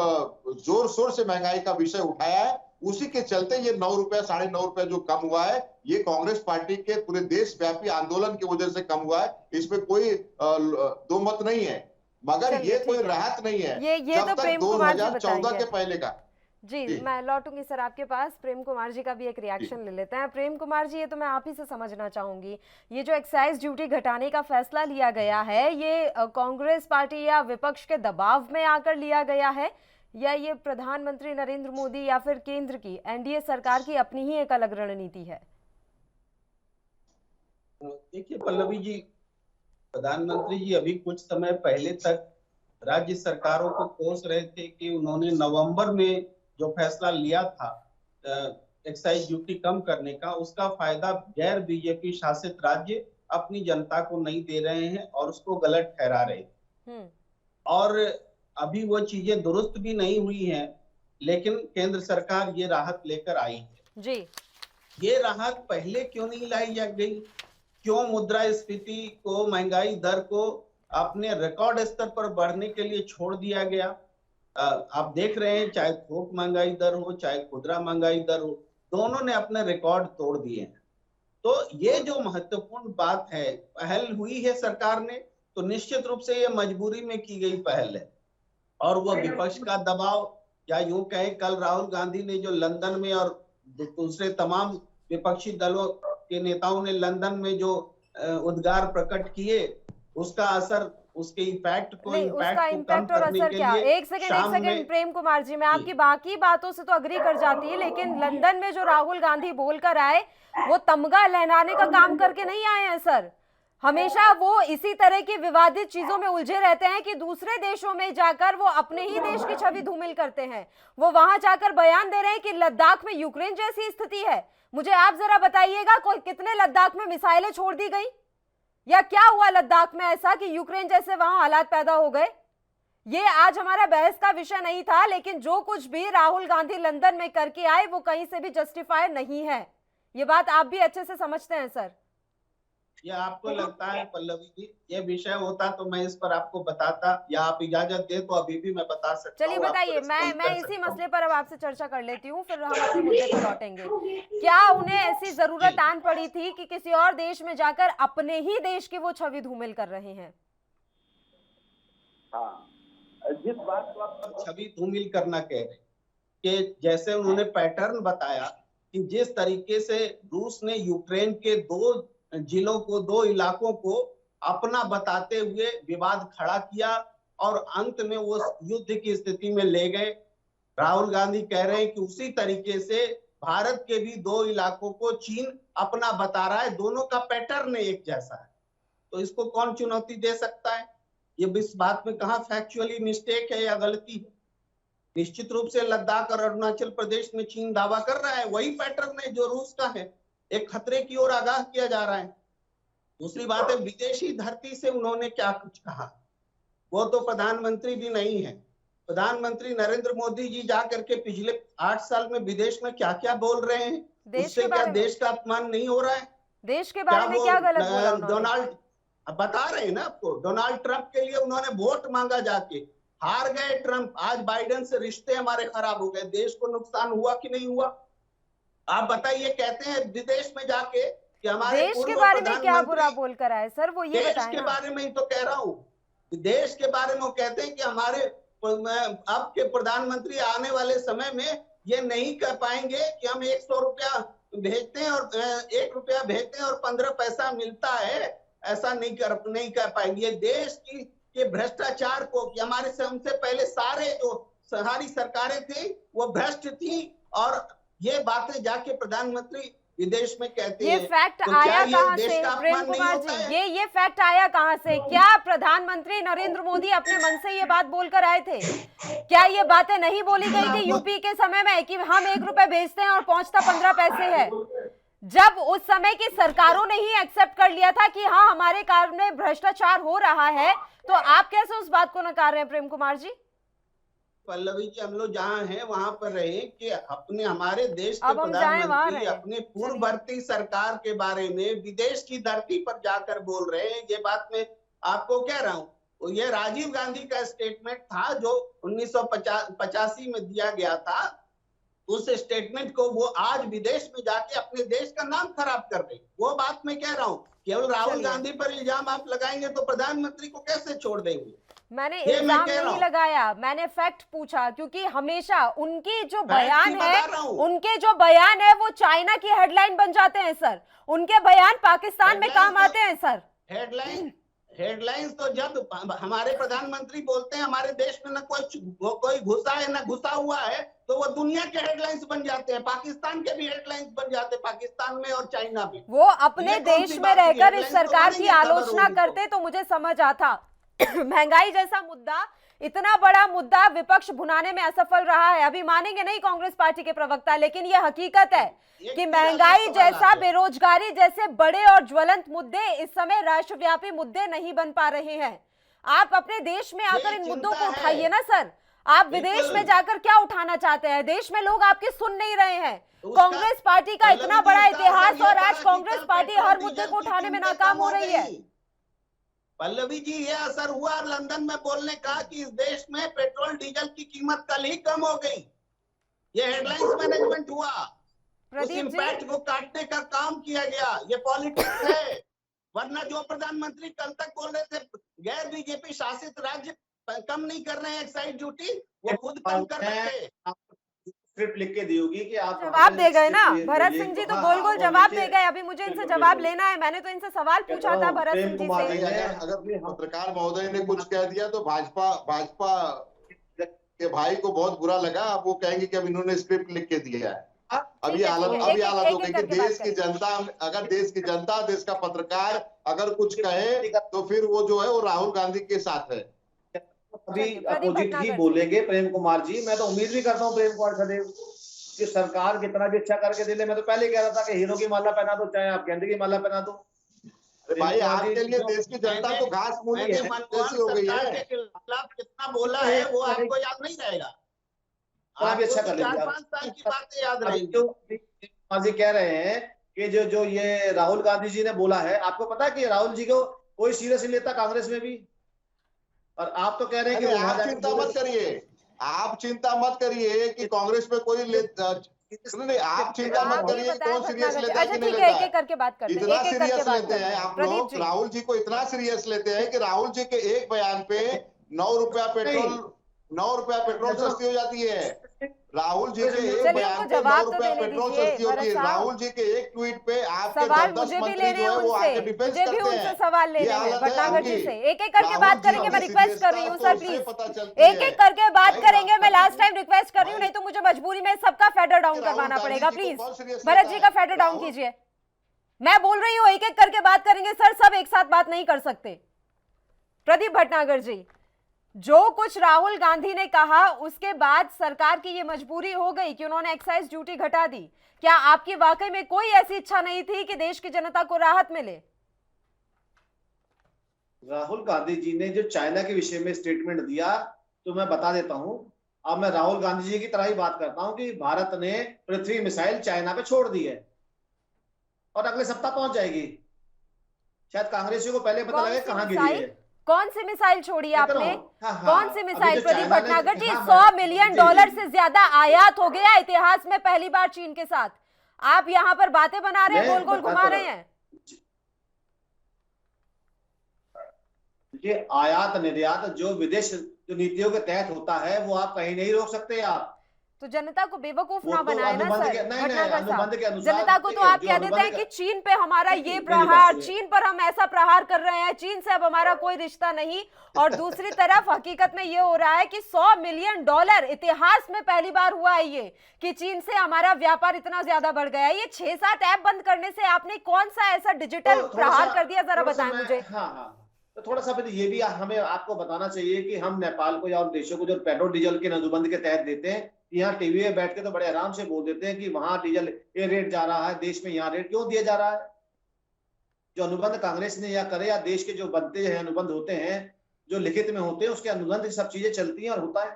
जोर शोर से महंगाई का विषय उठाया है, उसी के चलते ये 9 रुपया 9.5 रुपया जो कम हुआ है, ये कांग्रेस पार्टी के पूरे देशव्यापी आंदोलन की वजह से कम हुआ है, इसमें कोई दो मत नहीं है। मगर ये कोई राहत नहीं है ये जब तो तक प्रेम कुमार जी 2014 के पहले का। जी, मैं लौटूंगी सर आपके पास। प्रेम कुमार जी का भी एक रिएक्शन ले लेते हैं। प्रेम कुमार जी, ये तो मैं आप ही से समझना चाहूंगी, ये जो एक्साइज ड्यूटी घटाने का फैसला लिया गया है, ये कांग्रेस पार्टी या विपक्ष के दबाव में आकर लिया गया है, या ये प्रधानमंत्री नरेंद्र मोदी या फिर केंद्र की एनडीए सरकार की अपनी ही एक अलग रणनीति है? देखिए पल्लवी जी, प्रधानमंत्री जी अभी कुछ समय पहले तक राज्य सरकारों को कोस रहे थे कि उन्होंने नवंबर में जो फैसला लिया था एक्साइज ड्यूटी कम करने का, उसका फायदा गैर बीजेपी शासित राज्य अपनी जनता को नहीं दे रहे हैं और उसको गलत ठहरा रहे हैं। और अभी वो चीजें दुरुस्त भी नहीं हुई हैं, लेकिन केंद्र सरकार ये राहत लेकर आई है। जी, ये राहत पहले क्यों नहीं लाई जा गई? क्यों मुद्रास्फीति को, महंगाई दर को अपने रिकॉर्ड स्तर पर बढ़ने के लिए छोड़ दिया गया? आप देख रहे हैं, चाहे थोक महंगाई दर हो चाहे खुदरा महंगाई दर हो, दोनों ने अपने रिकॉर्ड तोड़ दिए हैं। तो ये जो महत्वपूर्ण बात है, पहल हुई है सरकार ने, तो निश्चित रूप से ये मजबूरी में की गई पहल है। और वो विपक्ष का दबाव, या यूं कहें कल राहुल गांधी ने जो लंदन में और दूसरे तमाम विपक्षी दलों के नेताओं ने लंदन में जो उद्गार प्रकट किए, उसका असर, उसके इम्पैक्ट को, उसका इम्पैक्ट और असर क्या? एक सेकंड प्रेम कुमार जी, मैं आपकी बाकी बातों से तो अग्री कर जाती है, लेकिन लंदन में जो राहुल गांधी बोलकर आए, वो तमगा लहराने का काम करके नहीं आए हैं सर। हमेशा वो इसी तरह की विवादित चीजों में उलझे रहते हैं कि दूसरे देशों में जाकर वो अपने ही देश की छवि धूमिल करते हैं। वो वहां जाकर बयान दे रहे हैं कि लद्दाख में यूक्रेन जैसी स्थिति है। मुझे आप जरा बताइएगा, कोई कितने लद्दाख में मिसाइलें छोड़ दी गई, या क्या हुआ लद्दाख में ऐसा कि यूक्रेन जैसे वहां हालात पैदा हो गए? ये आज हमारा बहस का विषय नहीं था, लेकिन जो कुछ भी राहुल गांधी लंदन में करके आए वो कहीं से भी जस्टिफाई नहीं है। ये बात आप भी अच्छे से समझते हैं सर। ये आपको लगता है पल्लवी जी, ये विषय होता तो मैं इस पर आपको बताता, या आप इजाजत दे तो अभी भी मैं बता सकता हूं। चलिए बताइए, मैं इसी मसले पर अब आपसे चर्चा कर लेती हूँ, फिर हम अपने मुद्दे पर लौटेंगे। क्या उन्हें ऐसी जरूरत आन पड़ी थी कि किसी और देश में जाकर अपने ही देश की वो छवि धूमिल कर रहे हैं? हाँ, जिस बात को आप छवि धूमिल करना कह रहे कि जैसे उन्होंने पैटर्न बताया कि जिस तरीके से रूस ने यूक्रेन के 2 जिलों को, 2 इलाकों को अपना बताते हुए विवाद खड़ा किया और अंत में वो युद्ध की स्थिति में ले गए। राहुल गांधी कह रहे हैं कि उसी तरीके से भारत के भी 2 इलाकों को चीन अपना बता रहा है। दोनों का पैटर्न एक जैसा है, तो इसको कौन चुनौती दे सकता है? ये इस बात में कहाँ फैक्चुअली मिस्टेक है या गलती है? निश्चित रूप से लद्दाख और अरुणाचल प्रदेश में चीन दावा कर रहा है, वही पैटर्न है जो रूस का है। एक खतरे की ओर आगाह किया जा रहा है। दूसरी बात है, विदेशी धरती से उन्होंने क्या कुछ कहा, वो तो प्रधानमंत्री भी नहीं है। प्रधानमंत्री नरेंद्र मोदी जी जाकर के पिछले 8 साल में विदेश में क्या क्या बोल रहे हैं, उससे क्या देश का अपमान नहीं हो रहा है? देश के बारे में क्या गलत बोला उन्होंने? डोनाल्ड, बता रहे हैं ना आपको, डोनाल्ड ट्रंप के लिए उन्होंने वोट मांगा, जाके हार गए ट्रंप। आज बाइडेन से रिश्ते हमारे खराब हो गए, देश को नुकसान हुआ कि नहीं हुआ? आप बताइए। कहते हैं विदेश में जाके कि हमारे देश के बारे में क्या बुरा बोल कर आए सर, वो ये बताएं। देश के बारे में ही तो कह रहा हूँ, देश के बारे में वो कहते हैं कि हमारे अब के प्रधानमंत्री आने वाले समय में ये नहीं कह पाएंगे कि हम 100 रुपया भेजते हैं और 1 रुपया भेजते हैं और 15 पैसा मिलता है, ऐसा नहीं कह पाएंगे। ये देश की के भ्रष्टाचार को, कि हमारे से हमसे पहले सारी सरकारें थी वो भ्रष्ट थी, और ये बातें जाके प्रधानमंत्री विदेश में कहते हैं। ये फैक्ट आया कहां से प्रेम कुमार जी? ये फैक्ट आया कहां से? क्या प्रधानमंत्री नरेंद्र मोदी अपने मन से ये बात बोलकर आए थे? क्या ये बातें नहीं बोली गई थी यूपी के समय में कि हम 1 रुपए भेजते हैं और पहुंचता 15 पैसे है? जब उस समय की सरकारों ने ही एक्सेप्ट कर लिया था कि हाँ हमारे कारण में भ्रष्टाचार हो रहा है, तो आप कैसे उस बात को नकार रहे हैं प्रेम कुमार जी? पल्लवी जी, हम लोग जहाँ हैं वहां पर रहे कि अपने हमारे देश के प्रधानमंत्री अपने पूर्ववर्ती सरकार के बारे में विदेश की धरती पर जाकर बोल रहे हैं। ये बात मैं आपको कह रहा हूँ। ये राजीव गांधी का स्टेटमेंट था जो 1985 में दिया गया था। उस स्टेटमेंट को वो आज विदेश में जाके अपने देश का नाम खराब कर रहे हैं। वो बात मैं कह रहा हूँ। केवल राहुल गांधी पर इल्जाम आप लगाएंगे तो प्रधानमंत्री को कैसे छोड़ देंगे? मैंने ये मैं इल्जाम कह रहा नहीं हूं। लगाया, मैंने फैक्ट पूछा, क्योंकि हमेशा उनकी जो फैक्ट ही बयान बता है, रहा हूं। उनके जो बयान है वो चाइना की हेडलाइन बन जाते हैं सर। उनके बयान पाकिस्तान में काम आते हैं सर। हेडलाइंस तो जब हमारे प्रधानमंत्री बोलते हैं हमारे देश में न कोई घुसा है न घुसा हुआ है, तो वो दुनिया के हेडलाइंस बन जाते हैं, पाकिस्तान के भी हेडलाइंस बन जाते हैं, पाकिस्तान में और चाइना में। वो अपने देश में रहकर इस सरकार की आलोचना करते तो मुझे समझ आता। महंगाई जैसा मुद्दा, इतना बड़ा मुद्दा, विपक्ष भुनाने में असफल रहा है। अभी मानेंगे नहीं कांग्रेस पार्टी के प्रवक्ता, लेकिन यह हकीकत है कि महंगाई जैसा, बेरोजगारी जैसे बड़े और ज्वलंत मुद्दे इस समय राष्ट्रव्यापी मुद्दे नहीं बन पा रहे हैं। आप अपने देश में आकर इन मुद्दों को उठाइए ना सर। आप विदेश में जाकर क्या उठाना चाहते हैं? देश में लोग आपकी सुन नहीं रहे हैं। कांग्रेस पार्टी का इतना बड़ा इतिहास और आज कांग्रेस पार्टी हर मुद्दे को उठाने में नाकाम हो रही है। पल्लवी जी, ये असर हुआ लंदन में बोलने का कि इस देश में पेट्रोल डीजल की कीमत कल ही कम हो गई। ये हेडलाइंस मैनेजमेंट हुआ, उस इम्पैक्ट को काटने का काम किया गया। ये पॉलिटिक्स है। वरना जो प्रधानमंत्री कल तक बोल रहे थे गैर बीजेपी शासित राज्य कम नहीं कर रहे हैं एक्साइज ड्यूटी, वो खुद कम कर रहे थे। स्क्रिप्ट लिख के दी होगी कि आप जवाब दे गए ना भरत सिंह जी, तो गोल गोल जवाब दे गए। अभी मुझे इनसे जवाब लेना है। मैंने तो इनसे सवाल पूछा था भरत सिंह जी से। अगर पत्रकार महोदय ने कुछ कह दिया तो भाजपा के भाई को बहुत बुरा लगा। अब वो कहेंगे कि अब इन्होंने स्क्रिप्ट लिख के दिया है। अभी हालत हो गई कि देश की जनता, अगर देश की जनता, देश का पत्रकार अगर कुछ कहे तो फिर वो जो है वो राहुल गांधी के साथ है। अभी अपोजिट ही बोलेंगे प्रेम कुमार जी। मैं तो उम्मीद भी करता हूँ प्रेम कुमार खड़े कि सरकार कितना भी अच्छा करके दे ले। मैं तो पहले कह रहा था कि हीरो की माला पहना दो, चाहे आप गेंदे की माला पहना दो। भाई आपके लिए देश की जनता तो घास मूली जैसी हो गई है। कितना बोला है वो आपको याद नहीं रहेगा। आप अच्छा कर लेंगे। 4-5 साल की बातें याद रहेंगी। जी कह रहे हैं कि जो ये राहुल गांधी जी ने बोला है, आपको पता है कि राहुल जी को कोई सीरियस नहीं लेता कांग्रेस में भी। और आप तो कह रहे हैं कि आप चिंता मत करिए, आप चिंता मत करिए कि कांग्रेस में कोई नहीं, आप चिंता मत करिए कौन सीरियस लेता है कि नहीं लेता। करके बात करते हैं, इतना सीरियस लेते हैं आप लोग, राहुल जी को इतना सीरियस लेते हैं कि राहुल जी के एक बयान पे 9 रुपया पेट्रोल सस्ती हो जाती है। राहुल जी के एक बयान पे 9 रुपया पेट्रोल सस्ती होती है। राहुल जी के एक ट्वीट पे आपके 10 मंत्री जो है वो आके डिफेंस करते हैं। उनसे सवाल लेने हैं भटनागर जी से। एक एक करके बात करेंगे। मैं रिक्वेस्ट कर रही हूँ सर, प्लीज एक एक करके बात करेंगे। मैं लास्ट टाइम रिक्वेस्ट कर रही हूँ, नहीं तो मुझे मजबूरी में सबका फेडर डाउन करवाना पड़ेगा। प्लीज भरत जी का फेडर डाउन कीजिए। मैं बोल रही हूँ एक एक करके बात करेंगे सर, सब एक साथ बात नहीं कर सकते। प्रदीप भटनागर जी, जो कुछ राहुल गांधी ने कहा उसके बाद सरकार की ये मजबूरी हो गई कि उन्होंने एक्साइज ड्यूटी घटा दी। क्या आपकी वाकई में कोई ऐसी इच्छा नहीं थी कि देश की जनता को राहत मिले? राहुल गांधी जी ने जो चाइना के विषय में स्टेटमेंट दिया, तो मैं बता देता हूं। अब मैं राहुल गांधी जी की तरह ही बात करता हूं कि भारत ने पृथ्वी मिसाइल चाइना पे छोड़ दी है और अगले सप्ताह पहुंच जाएगी। शायद कांग्रेसियों को पहले पता लगे कहां गिरी है। कौन सी मिसाइल छोड़ी आपने? कौन सी मिसाइल? प्रदीप भटनागर जी, $100 मिलियन से ज्यादा आयात हो गया इतिहास में पहली बार चीन के साथ। आप यहाँ पर बातें बना रहे हैं, गोल गोल घुमा रहे हैं। ये आयात निर्यात जो विदेश जो नीतियों के तहत होता है वो आप कहीं नहीं रोक सकते। आप तो जनता को बेवकूफ ना बनाए ना सर। अनुबंध के अनुसार जनता को तो आप कह देते हैं कि चीन पे हमारा ये प्रहार, चीन पर हम ऐसा प्रहार कर रहे हैं, चीन से अब हमारा कोई रिश्ता नहीं। और दूसरी तरफ हकीकत में ये हो रहा है कि $100 मिलियन इतिहास में पहली बार हुआ है ये कि चीन से हमारा व्यापार इतना ज्यादा बढ़ गया है। ये 6-7 ऐप बंद करने से आपने कौन सा ऐसा डिजिटल प्रहार कर दिया, जरा बताएं मुझे। तो थोड़ा सा फिर ये भी हमें आपको बताना चाहिए कि हम नेपाल को या और देशों को जो पेट्रोल डीजल के अनुबंध के तहत देते हैं, यहाँ टीवी में बैठ के तो बड़े आराम से बोल देते हैं कि वहां डीजल ये रेट जा रहा है, देश में यहाँ रेट क्यों दिया जा रहा है। जो अनुबंध कांग्रेस ने या करे या देश के जो बनते हैं अनुबंध होते हैं जो लिखित में होते हैं, उसके अनुबंध सब चीजें चलती हैं और होता है।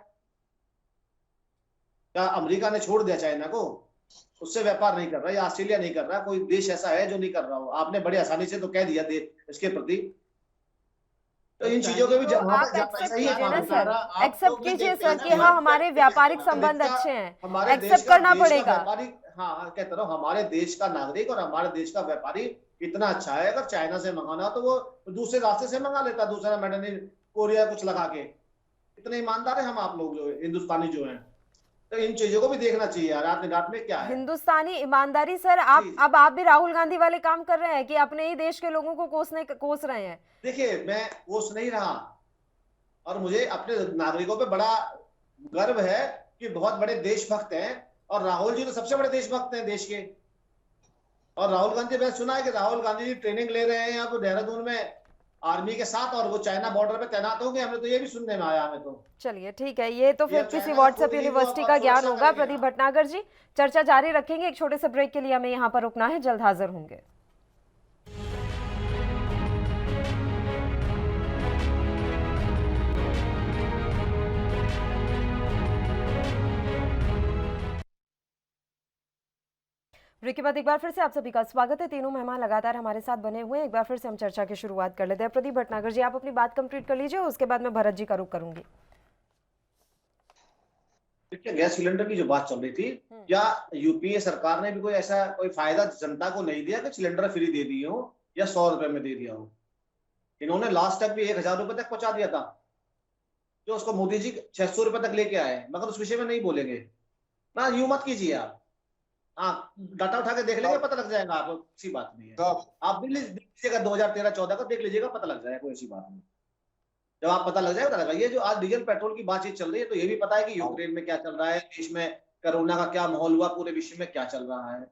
क्या अमेरिका ने छोड़ दिया चाइना को? उससे व्यापार नहीं कर रहा, या ऑस्ट्रेलिया नहीं कर रहा, कोई देश ऐसा है जो नहीं कर रहा हो? आपने बड़े आसानी से तो कह दिया इसके प्रति। तो इन चीजों के भी एक्सेप्ट कीजिए सर कि हाँ हमारे व्यापारिक संबंध अच्छे हैं, एक्सेप्ट करना पड़ेगा। हाँ कहता हूँ, हमारे देश का नागरिक और हमारे देश का व्यापारी इतना अच्छा है, अगर चाइना से मंगाना हो तो वो दूसरे रास्ते से मंगा लेता, दूसरा मैटर नहीं। कोरिया कुछ लगा के। इतने ईमानदार है हम आप लोग जो हिंदुस्तानी जो हैं, तो इन चीजों को भी देखना चाहिए यार। रात घाट में क्या है हिंदुस्तानी ईमानदारी सर, अब आप भी राहुल गांधी वाले काम कर रहे हैं कि अपने ही देश के लोगों को कोस रहे हैं। देखिए मैं कोस नहीं रहा, और मुझे अपने नागरिकों पे बड़ा गर्व है कि बहुत बड़े देशभक्त हैं, और राहुल जी तो सबसे बड़े देशभक्त हैं देश के। और राहुल गांधी, मैंने सुना है कि राहुल गांधी जी ट्रेनिंग ले रहे हैं यहाँ पर देहरादून में आर्मी के साथ, और वो चाइना बॉर्डर पे तैनात होंगे। हमें तो ये भी सुनने में आया हमें तो। चलिए ठीक है, ये तो फिर किसी व्हाट्सएप यूनिवर्सिटी का ज्ञान होगा। प्रदीप भटनागर जी चर्चा जारी रखेंगे, एक छोटे से ब्रेक के लिए हमें यहाँ पर रुकना है, जल्द हाजिर होंगे। ब्रेक के बाद एक बार फिर से आप सभी का स्वागत है। तीनों मेहमान लगातार हमारे साथ बने हुए हैं। एक बार फिर से हम चर्चा की शुरुआत कर लेते हैं। प्रदीप भटनागर जी, आप अपनी बात कंप्लीट कर लीजिए, उसके बाद मैं भरत जी का रुख करूंगी। देखिए, गैस सिलेंडर की जो बात चल रही थी, क्या यूपीए सरकार ने भी कोई ऐसा कोई फायदा जनता को नहीं दिया कि सिलेंडर फ्री दे दिए हो या 100 रुपए में दे दिया हो? इन्होंने लास्ट तक भी 1000 रुपए तक पहुंचा दिया था, जो उसको मोदी जी 600 रुपए तक लेके आए, मगर उस विषय में नहीं बोलेंगे ना। यूं मत कीजिए आप, हाँ डाटा उठा के देख लेंगे, पता लग जाएगा आपको, किसी बात नहीं है। आप देख लीजिएगा 2013-14 का देख लीजिएगा, पता लग जाएगा, कोई ऐसी बात नहीं। जब आप पता लग जाएगा, ये जो आज डीजल पेट्रोल की बातचीत चल रही है, तो ये भी पता है कि यूक्रेन में क्या चल रहा है, देश में कोरोना का क्या माहौल हुआ, पूरे विश्व में क्या चल रहा है।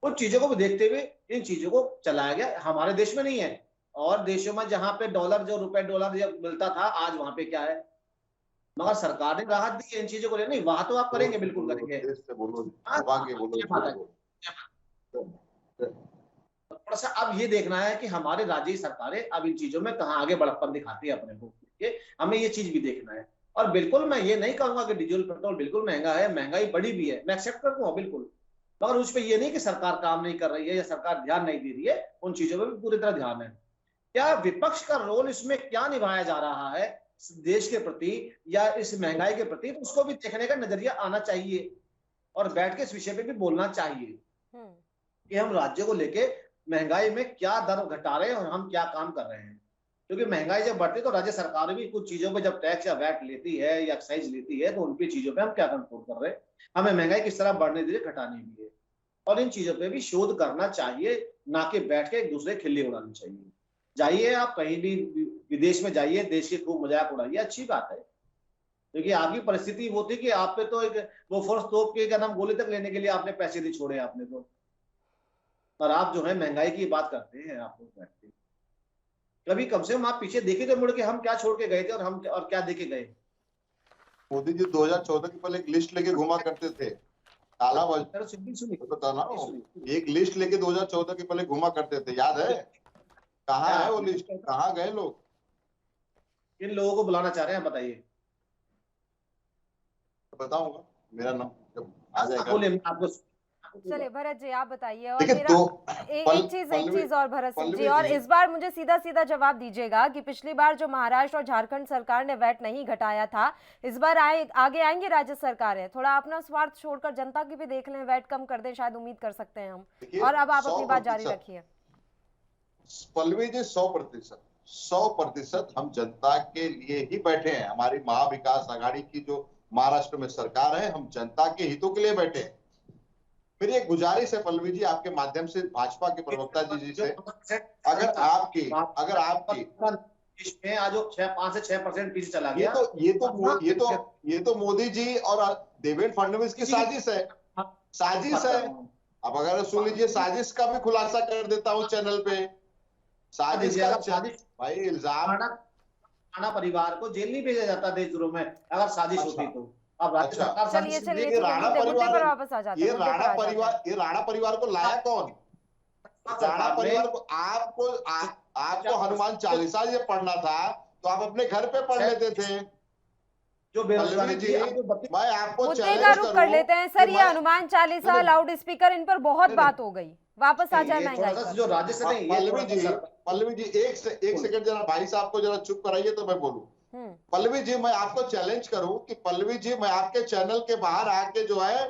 उन चीजों को भी देखते हुए इन चीजों को चलाया गया। हमारे देश में नहीं है, और देशों में जहां पे डॉलर जो रुपए डॉलर मिलता था, आज वहां पे क्या है। मगर सरकार ने राहत दी है इन चीजों को लेकर। नहीं, वहां तो आप करेंगे, बिल्कुल करेंगे। थोड़ा सा अब ये देखना है कि हमारे राज्य सरकारें अब इन चीजों में कहाँ आगे बढ़प्पन दिखाती है अपने को, हमें ये चीज भी देखना है। और बिल्कुल मैं ये नहीं कहूंगा कि डीजल पेट्रोल बिल्कुल महंगा है, महंगाई बड़ी भी है, मैं एक्सेप्ट करूंगा बिल्कुल, मगर उस पर यह नहीं कि सरकार काम नहीं कर रही है या सरकार ध्यान नहीं दे रही है। उन चीजों में भी पूरी तरह ध्यान है। क्या विपक्ष का रोल इसमें क्या निभाया जा रहा है देश के प्रति या इस महंगाई के प्रति, तो उसको भी देखने का नजरिया आना चाहिए, और बैठ के इस विषय पे भी बोलना चाहिए कि हम राज्यों को लेके महंगाई में क्या दर घटा रहे हैं और हम क्या काम कर रहे हैं। क्योंकि महंगाई जब बढ़ती है तो राज्य सरकार भी कुछ चीजों पे जब टैक्स या वैट लेती है या एक्साइज लेती है, तो उनकी चीजों पे हम क्या कंट्रोल कर रहे हैं, हमें महंगाई किस तरह बढ़ने दीजिए, घटानी भी है। और इन चीजों पे भी शोध करना चाहिए, ना कि बैठ के एक दूसरे खिल्ली उड़ानी चाहिए। जाइए आप कहीं भी विदेश में जाइए, देश की खूब मजाक उड़ाइए, अच्छी बात है। क्योंकि आपकी परिस्थिति वो थी कि आप पे तो एक वो फोर्स तोप के क्या नाम गोली तक लेने के लिए आपने पैसे नहीं छोड़े आपने तो, और आप जो है महंगाई की बात करते हैं। आप लोग बैठते कभी कम से कम आप पीछे देखे तो मुड़ के हम क्या छोड़ के गए थे और क्या देके गए। मोदी जी 2014 के पहले एक लिस्ट लेके घुमा करते थे, काला एक लिस्ट लेके 2014 के पहले घुमा करते थे, याद है? कहाँ है वो लिस्ट, कहाँ गए लोग? किन लोगों को बुलाना चाह रहे हैं बताइए? बताऊंगा, मेरा नाम जब आ जाएगा। आपको चलिए भरत जी आप बताइए। और मेरा एक चीज और भरत सिंह जी, और इस बार मुझे सीधा सीधा जवाब दीजिएगा कि पिछली बार जो महाराष्ट्र और झारखंड सरकार ने वैट नहीं घटाया था, इस बार आगे आएंगे राज्य सरकारें, थोड़ा अपना स्वार्थ छोड़कर जनता की भी देख लें, वैट कम कर दें, शायद उम्मीद कर सकते हैं हम। और अब आप अपनी बात जारी रखिए। पल्लवी जी 100% हम जनता के लिए ही बैठे हैं। हमारी महाविकास आघाड़ी की जो महाराष्ट्र में सरकार है, हम जनता के हितों के लिए बैठे हैं। मेरी एक गुजारिश है पल्लवी जी आपके माध्यम से भाजपा के प्रवक्ता जी से, अगर आपकी इसमें आज 5 से 6% पीछे चला गया, ये तो मोदी जी और देवेंद्र फडणवीस की साजिश है। अब अगर सुन लीजिए, साजिश का भी खुलासा कर देता हूँ चैनल पे। साजिश भाई इल्जाम, राणा परिवार को जेल नहीं भेजा जाता देशद्रोह में अगर साजिश होती तो। अब राज्य सरकार ये राणा परिवार को लाया कौन? राणा परिवार को आपको हनुमान चालीसा ये पढ़ना था तो आप अपने घर पे पढ़ लेते थे। जो बेरोजगारी जी, मैं आपको रुख कर लेते हैं सर, ये हनुमान चालीसा, लाउड स्पीकर, इन पर बहुत बात हो गई, वापस आ जाए महंगाई। जो राज्य से नहीं, पल्लवी जी एक सेकंड जरा भाई साहब को जरा चुप कराइए तो मैं बोलूं। पल्लवी जी मैं आपको चैलेंज करूं कि पल्लवी जी मैं आपके चैनल के बाहर आके जो है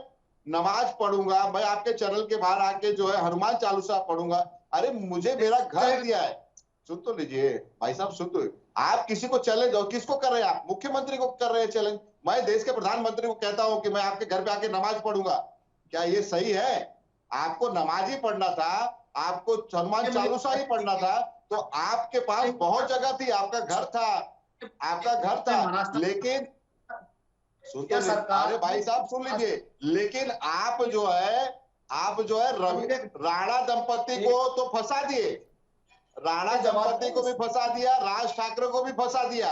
नमाज पढ़ूंगा, मैं आपके चैनल के बाहर आके जो है हनुमान चालीसा पढ़ूंगा। अरे मुझे मेरा घर दिया है, सुन तो लीजिए भाई साहब, सुन तो आप किसी को चैलेंज, और किसको कर रहे हैं आप? मुख्यमंत्री को कर रहे हैं चैलेंज। मैं देश के प्रधानमंत्री को कहता हूं कि मैं आपके घर पे आके नमाज पढ़ूंगा, क्या ये सही है? आपको नमाज ही पढ़ना था, आपको हनुमान चालीसा ही पढ़ना था, तो आपके पास बहुत जगह थी, आपका घर था, लेकिन सुन तो अरे भाई साहब सुन लीजिए, लेकिन आप जो है राणा दंपति को तो फंसा दिए, राणा दंपति को भी फंसा दिया, राज ठाकरे को भी फंसा दिया,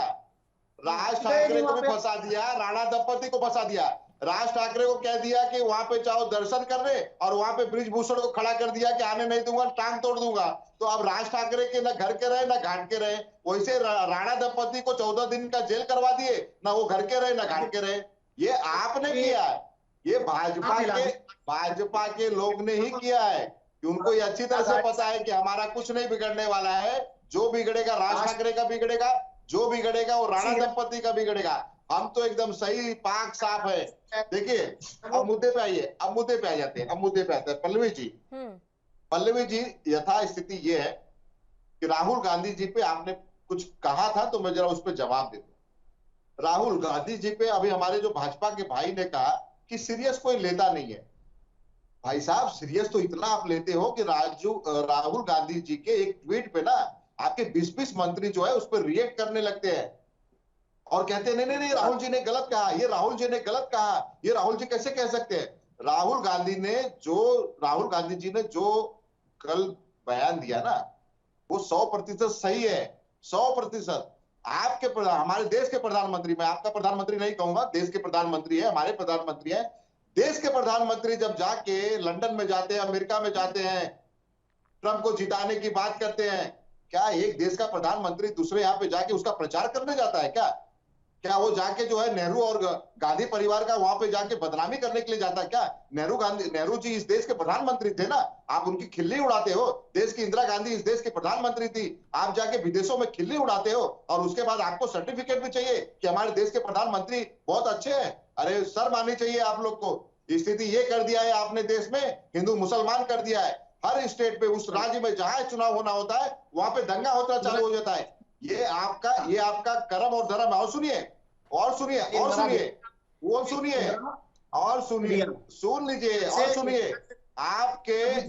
राज ठाकरे को भी फंसा दिया, राणा दंपति को फंसा दिया। राज ठाकरे को कह दिया कि वहां पे जाओ दर्शन करने, और वहां पे ब्रिजभूषण को खड़ा कर दिया कि आने नहीं दूंगा, टांग तोड़ दूंगा। तो अब राज ठाकरे के ना घर के रहे ना घाट के रहे, वैसे राणा दंपति को 14 दिन का जेल करवा दिए, ना वो घर के रहे ना घाट के रहे। ये आपने किया है, ये भाजपा के लोग ने ही किया है, कि उनको ये अच्छी तरह से पता है कि हमारा कुछ नहीं बिगड़ने वाला है, जो बिगड़ेगा राज ठाकरे का बिगड़ेगा, जो बिगड़ेगा वो राणा दंपति का बिगड़ेगा। हम तो एकदम सही पाक साफ है। देखिए अब मुद्दे पे आइए, अब मुद्दे पे आ जाते हैं। पल्लवी जी यथा स्थिति ये है कि राहुल गांधी जी पे आपने कुछ कहा था, तो मैं जरा उस पर जवाब देता हूं। राहुल गांधी जी पे अभी हमारे जो भाजपा के भाई ने कहा कि सीरियस कोई लेता नहीं है। भाई साहब सीरियस तो इतना आप लेते हो कि राहुल गांधी जी के एक ट्वीट पे ना आपके 20-20 मंत्री जो है उस पर रिएक्ट करने लगते हैं और कहते हैं नहीं राहुल जी ने गलत कहा, ये राहुल जी ने गलत कहा, ये राहुल जी कैसे कह सकते हैं। राहुल गांधी जी ने जो कल बयान दिया ना वो 100% सही है, 100%। आपके हमारे देश के प्रधानमंत्री, मैं आपका प्रधानमंत्री नहीं कहूंगा, देश के प्रधानमंत्री है, हमारे प्रधानमंत्री है। देश के प्रधानमंत्री जब जाके लंदन में जाते हैं, अमेरिका में जाते हैं, ट्रंप को जिताने की बात करते हैं, क्या एक देश का प्रधानमंत्री दूसरे यहाँ पे जाके उसका प्रचार करने जाता है क्या वो जाके जो है नेहरू और गांधी परिवार का वहां पे जाके बदनामी करने के लिए जाता है क्या? नेहरू जी इस देश के प्रधानमंत्री थे ना, आप उनकी खिल्ली उड़ाते हो। देश की इंदिरा गांधी इस देश की प्रधानमंत्री थी, आप जाके विदेशों में खिल्ली उड़ाते हो और उसके बाद आपको सर्टिफिकेट भी चाहिए कि हमारे देश के प्रधानमंत्री बहुत अच्छे हैं। अरे शर्म आनी चाहिए आप लोग को। स्थिति ये कर दिया है आपने देश में, हिंदू मुसलमान कर दिया है। हर स्टेट पे उस राज्य में जहां चुनाव होना होता है वहां पे दंगा होता चालू हो जाता है। ये आपका कर्म और धर्म है। सुन लीजिए आपके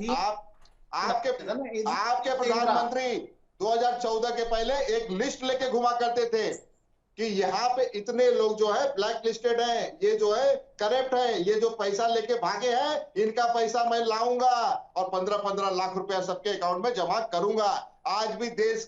प्रधानमंत्री 2014 के पहले एक लिस्ट लेके घुमा करते थे कि यहाँ पे इतने लोग जो है ब्लैक लिस्टेड हैं, ये जो है करप्ट है, ये जो पैसा लेके भागे हैं, इनका पैसा मैं लाऊंगा और 15-15 लाख रुपया सबके अकाउंट में जमा करूंगा। आज भी देश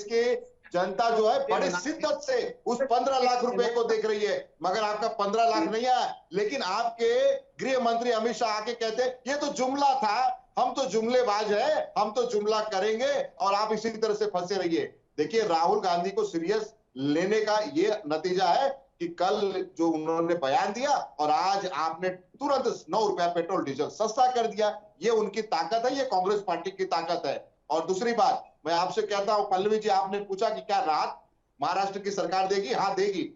की जनता जो है बड़े शिद्दत से उस 15 लाख रुपए को देख रही है, मगर आपका 15 लाख नहीं आया। लेकिन आपके गृह मंत्री अमित शाह आके कहते ये तो जुमला था, हम तो जुमलेबाज है, हम तो जुमला करेंगे और आप इसी तरह से फंसे रहिए। देखिए राहुल गांधी को सीरियस लेने का ये नतीजा है कि कल जो उन्होंने बयान दिया और आज आपने तुरंत 9 रुपया पेट्रोल डीजल सस्ता कर दिया। ये उनकी ताकत है, ये कांग्रेस पार्टी की ताकत है। और दूसरी बात मैं आपसे कहता हूं, पल्लवी जी आपने पूछा कि क्या राहत महाराष्ट्र की सरकार देगी? हाँ देगी।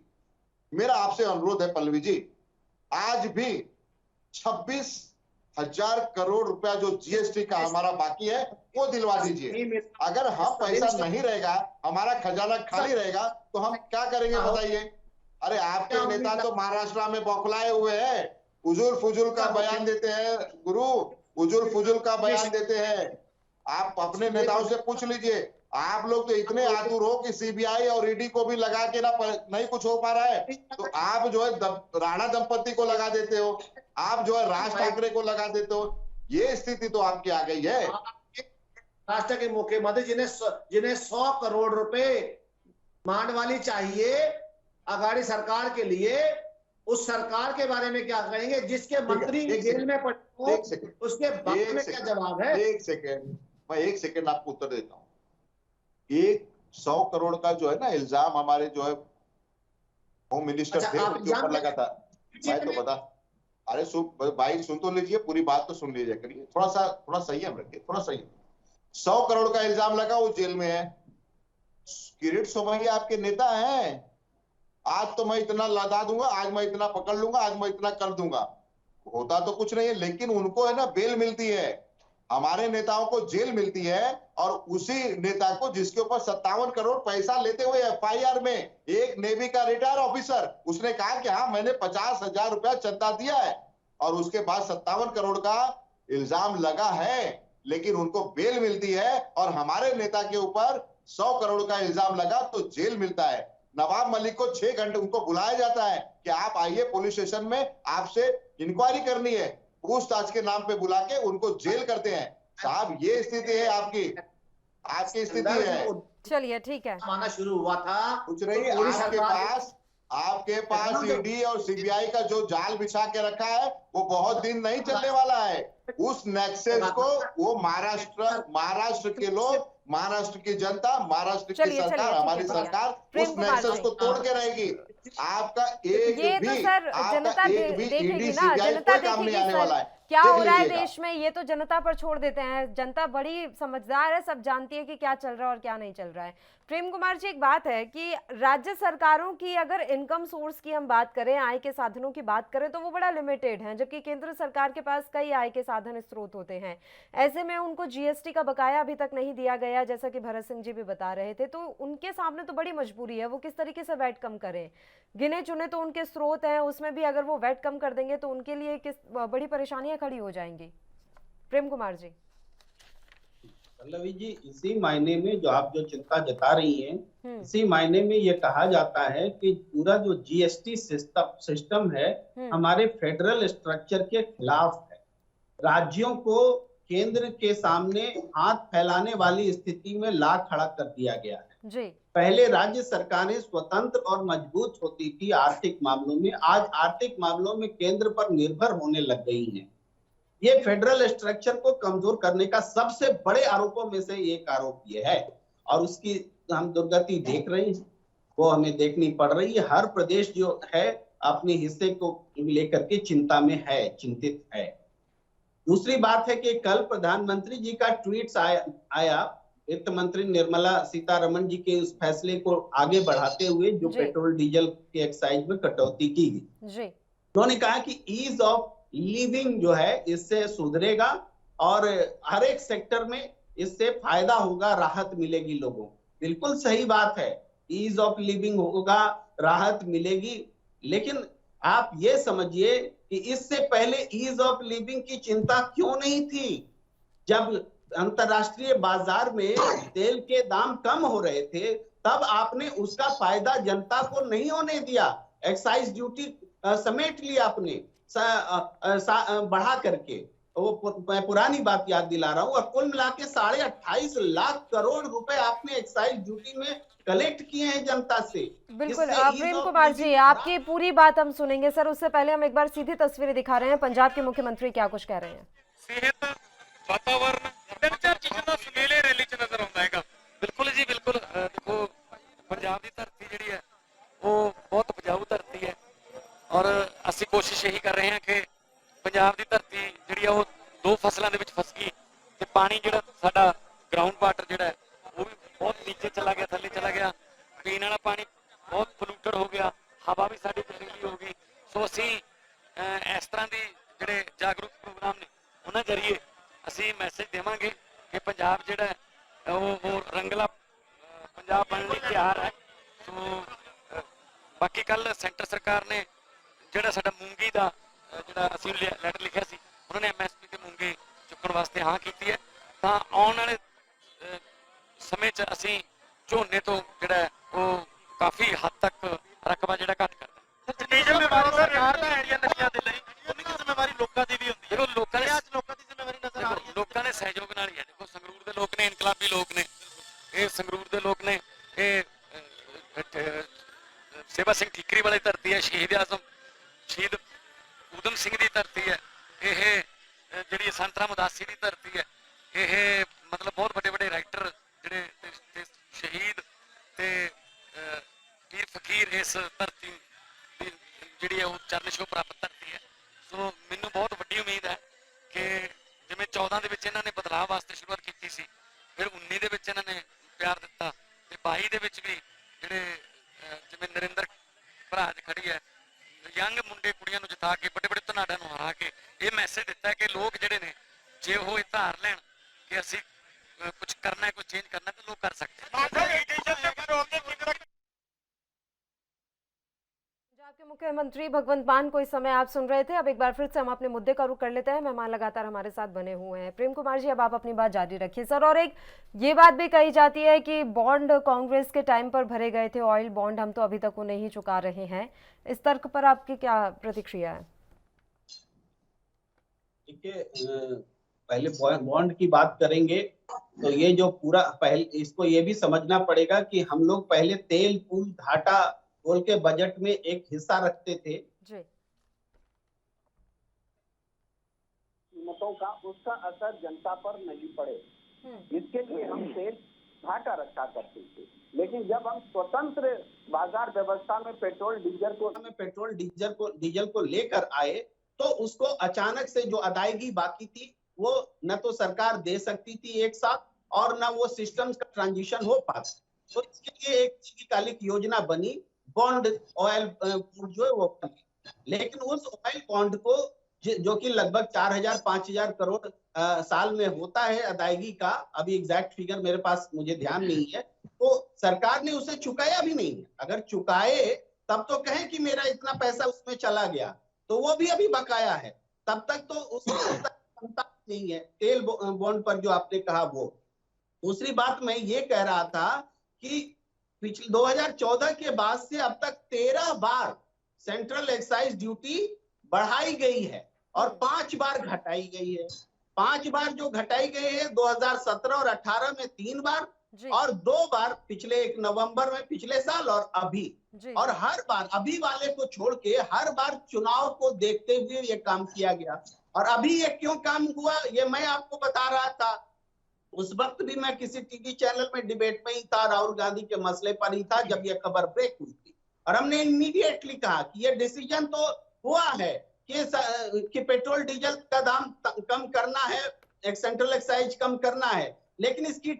मेरा आपसे अनुरोध है पल्लवी जी, आज भी 26,000 करोड़ रुपया जो जीएसटी का हमारा बाकी है वो दिलवा दीजिए। अगर हम पैसा नहीं रहेगा, हमारा खजाना खाली रहेगा, तो हम क्या करेंगे बताइए? अरे आपके नेता तो महाराष्ट्र में बौखलाए हुए हैं, उजुल फुजुल का बयान देते हैं, गुरु उजुल फुजुल का बयान देते हैं। आप अपने नेताओं से पूछ लीजिए। आप लोग तो इतने आतुर हो कि सीबीआई और ईडी को भी लगा के ना नहीं कुछ हो पा रहा है, तो आप जो है राणा दंपति को लगा देते हो, आप जो है राज ठाकरे को लगा देते हो। ये स्थिति तो आपकी आ गई है। राष्ट्र के मुख्यमंत्री जिन्हें 100 करोड़ रुपए मांड वाली चाहिए अगाड़ी सरकार के लिए, उस सरकार के बारे में क्या कहेंगे जिसके मंत्री जेल में पड़े, उसके बारे में क्या जवाब है? मैं एक सेकंड आपको उत्तर देता हूं। 100 करोड़ का जो है ना इल्जाम हमारे जो है होम मिनिस्टर थे उनके ऊपर लगा था। मैं तो बता, अरे भाई सुन तो लीजिए, पूरी बात तो सुन लीजिए करिए, थोड़ा संयम रखिए, थोड़ा संयम। 100 करोड़ का इल्जाम लगा, वो जेल में है। किरीट सोमैया आपके नेता हैं, आज तो मैं इतना लदा दूंगा, आज मैं इतना पकड़ लूंगा, आज मैं इतना कर दूंगा। होता तो कुछ नहीं है, लेकिन उनको है ना बेल मिलती है। हमारे नेताओं को जेल मिलती है, और उसी नेता को जिसके ऊपर 57 करोड़ पैसा लेते हुए एफआईआर में एक नेवी का रिटायर ऑफिसर उसने कहा कि हाँ मैंने 50,000 रुपया चंदा दिया है, और उसके बाद 57 करोड़ का इल्जाम लगा है, लेकिन उनको बेल मिलती है। और हमारे नेता के ऊपर 100 करोड़ का इल्जाम लगा तो जेल मिलता है। नवाब मलिक को 6 घंटे उनको बुलाया जाता है कि आप आइए पुलिस स्टेशन में, आपसे इंक्वायरी करनी है, पूछताछ के नाम पे बुला के उनको जेल करते हैं। साहब ये स्थिति है आपकी स्थिति है। चलिए ठीक है, माना शुरू हुआ था कुछ नहीं, आपके पास ईडी और सीबीआई का जो जाल बिछा के रखा है वो बहुत दिन नहीं चलने वाला है। उस नेक्सस को वो महाराष्ट्र के लोग, महाराष्ट्र की जनता, महाराष्ट्र की सरकार, हमारी सरकार उस नेक्सस को तोड़ के रहेगी। आपका एक भी ईडी सीबीआई कोई काम नहीं आने वाला है। क्या हो रहा है देश में, ये तो जनता पर छोड़ देते हैं। जनता बड़ी समझदार है, सब जानती है कि क्या चल रहा है और क्या नहीं चल रहा है। प्रेम कुमार जी, एक बात है कि राज्य सरकारों की अगर इनकम सोर्स की हम बात करें, आय के साधनों की बात करें, तो वो बड़ा लिमिटेड है, जबकि केंद्र सरकार के पास कई आय के साधन स्रोत होते हैं। ऐसे में उनको जीएसटी का बकाया अभी तक नहीं दिया गया, जैसा कि भरत सिंह जी भी बता रहे थे, तो उनके सामने तो बड़ी मजबूरी है। वो किस तरीके से वैट कम करें? गिने चुने तो उनके स्रोत हैं, उसमें भी अगर वो वैट कम कर देंगे तो उनके लिए किस बड़ी परेशानियां खड़ी हो जाएंगी। प्रेम कुमार जी। पल्लवी जी, इसी मायने में जो आप जो चिंता जता रही हैं, इसी मायने में ये कहा जाता है कि पूरा जो जीएसटी सिस्टम है हमारे फेडरल स्ट्रक्चर के खिलाफ है। राज्यों को केंद्र के सामने हाथ फैलाने वाली स्थिति में ला खड़ा कर दिया गया है जी। पहले राज्य सरकारें स्वतंत्र और मजबूत होती थी आर्थिक मामलों में, आज आर्थिक मामलों में केंद्र पर निर्भर होने लग गई हैं। ये फेडरल स्ट्रक्चर को कमजोर करने का सबसे बड़े आरोपों में से एक आरोप ये है, और उसकी हम दुर्गति देख रहे हैं, वो हमें देखनी पड़ रही है। हर प्रदेश जो है अपने हिस्से को लेकर के चिंता में है, चिंतित है। दूसरी बात है कि कल प्रधानमंत्री जी का ट्वीट आया वित्त मंत्री निर्मला सीतारमण जी के उस फैसले को आगे बढ़ाते हुए जो पेट्रोल डीजल के एक्साइज में कटौती की गई। उन्होंने कहा कि ईज ऑफ लिविंग जो है इससे सुधरेगा और हर एक सेक्टर में इससे फायदा होगा, राहत मिलेगी लोगों को। बिल्कुल सही बात है, ईज ऑफ लिविंग होगा, राहत मिलेगी, लेकिन आप ये समझिए कि इससे पहले ईज ऑफ लिविंग की चिंता क्यों नहीं थी? जब अंतरराष्ट्रीय बाजार में तेल के दाम कम हो रहे थे तब आपने उसका फायदा जनता को नहीं होने दिया, एक्साइज ड्यूटी समेट लिया आपने बढ़ा करके। वो मैं पुरानी बात याद दिला रहा हूँ, और कुल मिला के 28.5 लाख करोड़ रुपए आपने एक्साइज ड्यूटी में कलेक्ट किए हैं जनता से। बिल्कुल। प्रेम कुमार जी, आपकी पूरी बात हम सुनेंगे सर, उससे पहले हम एक बार सीधी तस्वीरें दिखा रहे हैं। पंजाब के मुख्यमंत्री क्या कुछ कह रहे हैं। सेहत, वातावरण, तीन चार चीज़ों का सुमेले रैली च नजर आता है। बिल्कुल जी, बिल्कुल। देखो पंजाब की धरती जी है वो बहुत उपजाऊ धरती है, और असी कोशिश यही कर रहे हैं कि पंजाब की धरती जी वो 2 फसलों के फस गई, तो पानी जो साडा ग्राउंड वाटर जो है वो भी बहुत नीचे चला गया, थले चला गया, पीने वाला पानी बहुत पोल्यूटेड हो गया, हवा भी साड़ी जहरीली हो गई। सो असी इस तरह की जोड़े जागरूक प्रोग्राम ने उन्होंने जरिए असी मैसेज देवांगे कि पंजाब जो वो रंगला पंजाब बनने लिए तैयार है। तो बाकी कल सेंटर सरकार ने जोड़ा साडा मूंगी का जोड़ा असी लैटर लिखा सी, उन्होंने MSP के मूंगे चुकन वास्ते हाँ की है। तो आने वाले समय च असी झोने तो जोड़ा वो काफ़ी हद तक रकबा जोड़ा घट करता। जिम्मेवारी सरकार का है नशियां दे लई, उन्हीं की जिम्मेवारी लोकां दी भी हुंदी है। देखो लोकां ने आज लोकां दी जिम्मेवारी नजर आ रही है, लोकां ने सहयोग नाल ही है। देखो संगरूर दे लोक ने, इनकलाबी लोक ने, ये संगरूर दे लोक ने, ये सेवा सिंह ठीकरी वाली धरती है, शहीद आजम शहीद ऊधम सिंह की धरती है, ये जी संत राम उदासी की धरती है, ये मतलब बहुत बड़े बड़े राइटर जोड़े शहीद ते पीर फकीर इस धरती जी है वो चरण छूह प्राप्त धरती है। सो मैनू बहुत वड्डी उम्मीद है कि जिवें 14 के इन्होंने बदलाव वास्ते शुरुआत की सी, फिर 19 के इन्होंने प्यार दिता, ते 22 के भी जोड़े जिवें नरेंद्र भरा खड़ी है, यंग मुंडे कुड़ियां जिता के बड़े बड़े धनाड़ों हरा के ये मैसेज दिता है कि लोग जोड़े ने ਜੇ ਉਹ ਇਹ ਧਾਰ ਲੈਣ ਕਿ ਅਸੀਂ ਕੁਝ ਕਰਨਾ ਹੈ, ਕੁਝ ਚੇਂਜ ਕਰਨਾ ਹੈ, ਤਾਂ ਲੋਕ ਕਰ सकते हैं। पंजाब के मुख्यमंत्री भगवंत मान को इस समय आप सुन रहे थे। अब एक बार फिर से हम अपने मुद्दे का रुख कर लेते हैं। मेहमान लगातार हमारे साथ बने हुए हैं। प्रेम कुमार जी, अब आप अपनी बात जारी रखिए सर। और एक ये बात भी कही जाती है कि बॉन्ड कांग्रेस के टाइम पर भरे गए थे, ऑयल बॉन्ड, हम तो अभी तक वो नहीं चुका रहे हैं। इस तर्क पर आपकी क्या प्रतिक्रिया है? देखिए, पहले बॉन्ड की बात करेंगे तो ये जो पूरा पहले इसको ये भी समझना पड़ेगा कि हम लोग पहले तेल पुल घाटा बोल के बजट में एक हिस्सा रखते थे जी। कीमतों का, उसका असर जनता पर नहीं पड़े, इसके लिए हम तेल घाटा रखा करते थे। लेकिन जब हम स्वतंत्र बाजार व्यवस्था में पेट्रोल डीजल को लेकर आए तो उसको अचानक से जो अदायगी बाकी थी वो न तो सरकार दे सकती थी एक साथ और न वो सिस्टम्स का ट्रांजिशन हो पाता। तो इसके लिए एक दीर्घकालिक योजना बनी, बॉन्ड ऑयल जो है वो बनी। लेकिन उस ऑयल बॉन्ड को जो कि लगभग 4,000-5,000 करोड़ साल में होता है अदायगी का, अभी एग्जैक्ट फिगर मेरे पास मुझे ध्यान नहीं है, तो सरकार ने उसे चुकाया भी नहीं है। अगर चुकाए तब तो कहें कि मेरा इतना पैसा उसमें चला गया, तो वो भी अभी बकाया है। तब तक तो उसको नहीं है तेल बॉन्ड पर जो आपने कहा वो। दूसरी बात मैं ये कह रहा था कि पिछले 2014 के बाद से अब तक 13 बार सेंट्रल एक्साइज ड्यूटी बढ़ाई गई है और 5 बार घटाई गई है। 5 बार जो घटाई गई है 2017 और 18 में 3 बार और 2 बार पिछले 1 नवंबर में पिछले साल और अभी। और हर बार अभी वाले को छोड़ के हर बार चुनाव को देखते हुए ये काम किया गया। और अभी ये क्यों काम हुआ ये मैं आपको बता रहा था। उस वक्त भी मैं किसी टीवी चैनल में डिबेट में ही था, राहुल गांधी के मसले पर ही था जब ये खबर ब्रेक हुई थी। और हमने इमीडिएटली कहा कि ये डिसीजन तो हुआ है कि पेट्रोल डीजल का दाम कम करना है, एक सेंट्रल एक्साइज कम करना है, लेकिन इसकी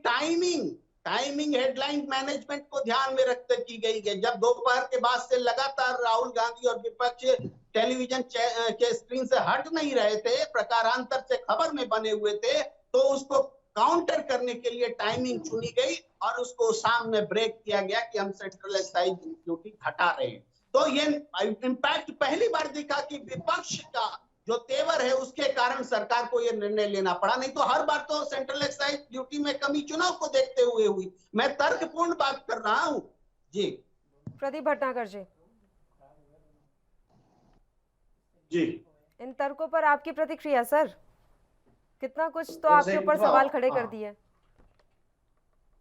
टाइमिंग हेडलाइन मैनेजमेंट को ध्यान में रखकर की गई है। जब दोपहर के बाद से लगातार राहुल गांधी और विपक्ष टेलीविजन के स्क्रीन से हट नहीं रहे थे, प्रकारांतर से खबर में बने हुए थे, तो उसको काउंटर करने के लिए टाइमिंग चुनी गई और उसको शाम में ब्रेक किया गया कि हम सेंट्रल एक्साइज ड्यूटी हटा रहे हैं। तो ये इम्पैक्ट पहली बार दिखा कि विपक्ष का जो तेवर है उसके कारण सरकार को ये निर्णय लेना पड़ा, नहीं तो हर बार तो सेंट्रल एक्साइज ड्यूटी में कमी चुनाव को देखते हुए हुई। मैं तर्कपूर्ण बात कर रहा हूँ जी। प्रदीप भटनागर जी, इन तर्कों पर आपकी प्रतिक्रिया सर? कितना कुछ तो आपके ऊपर सवाल खड़े कर दिए।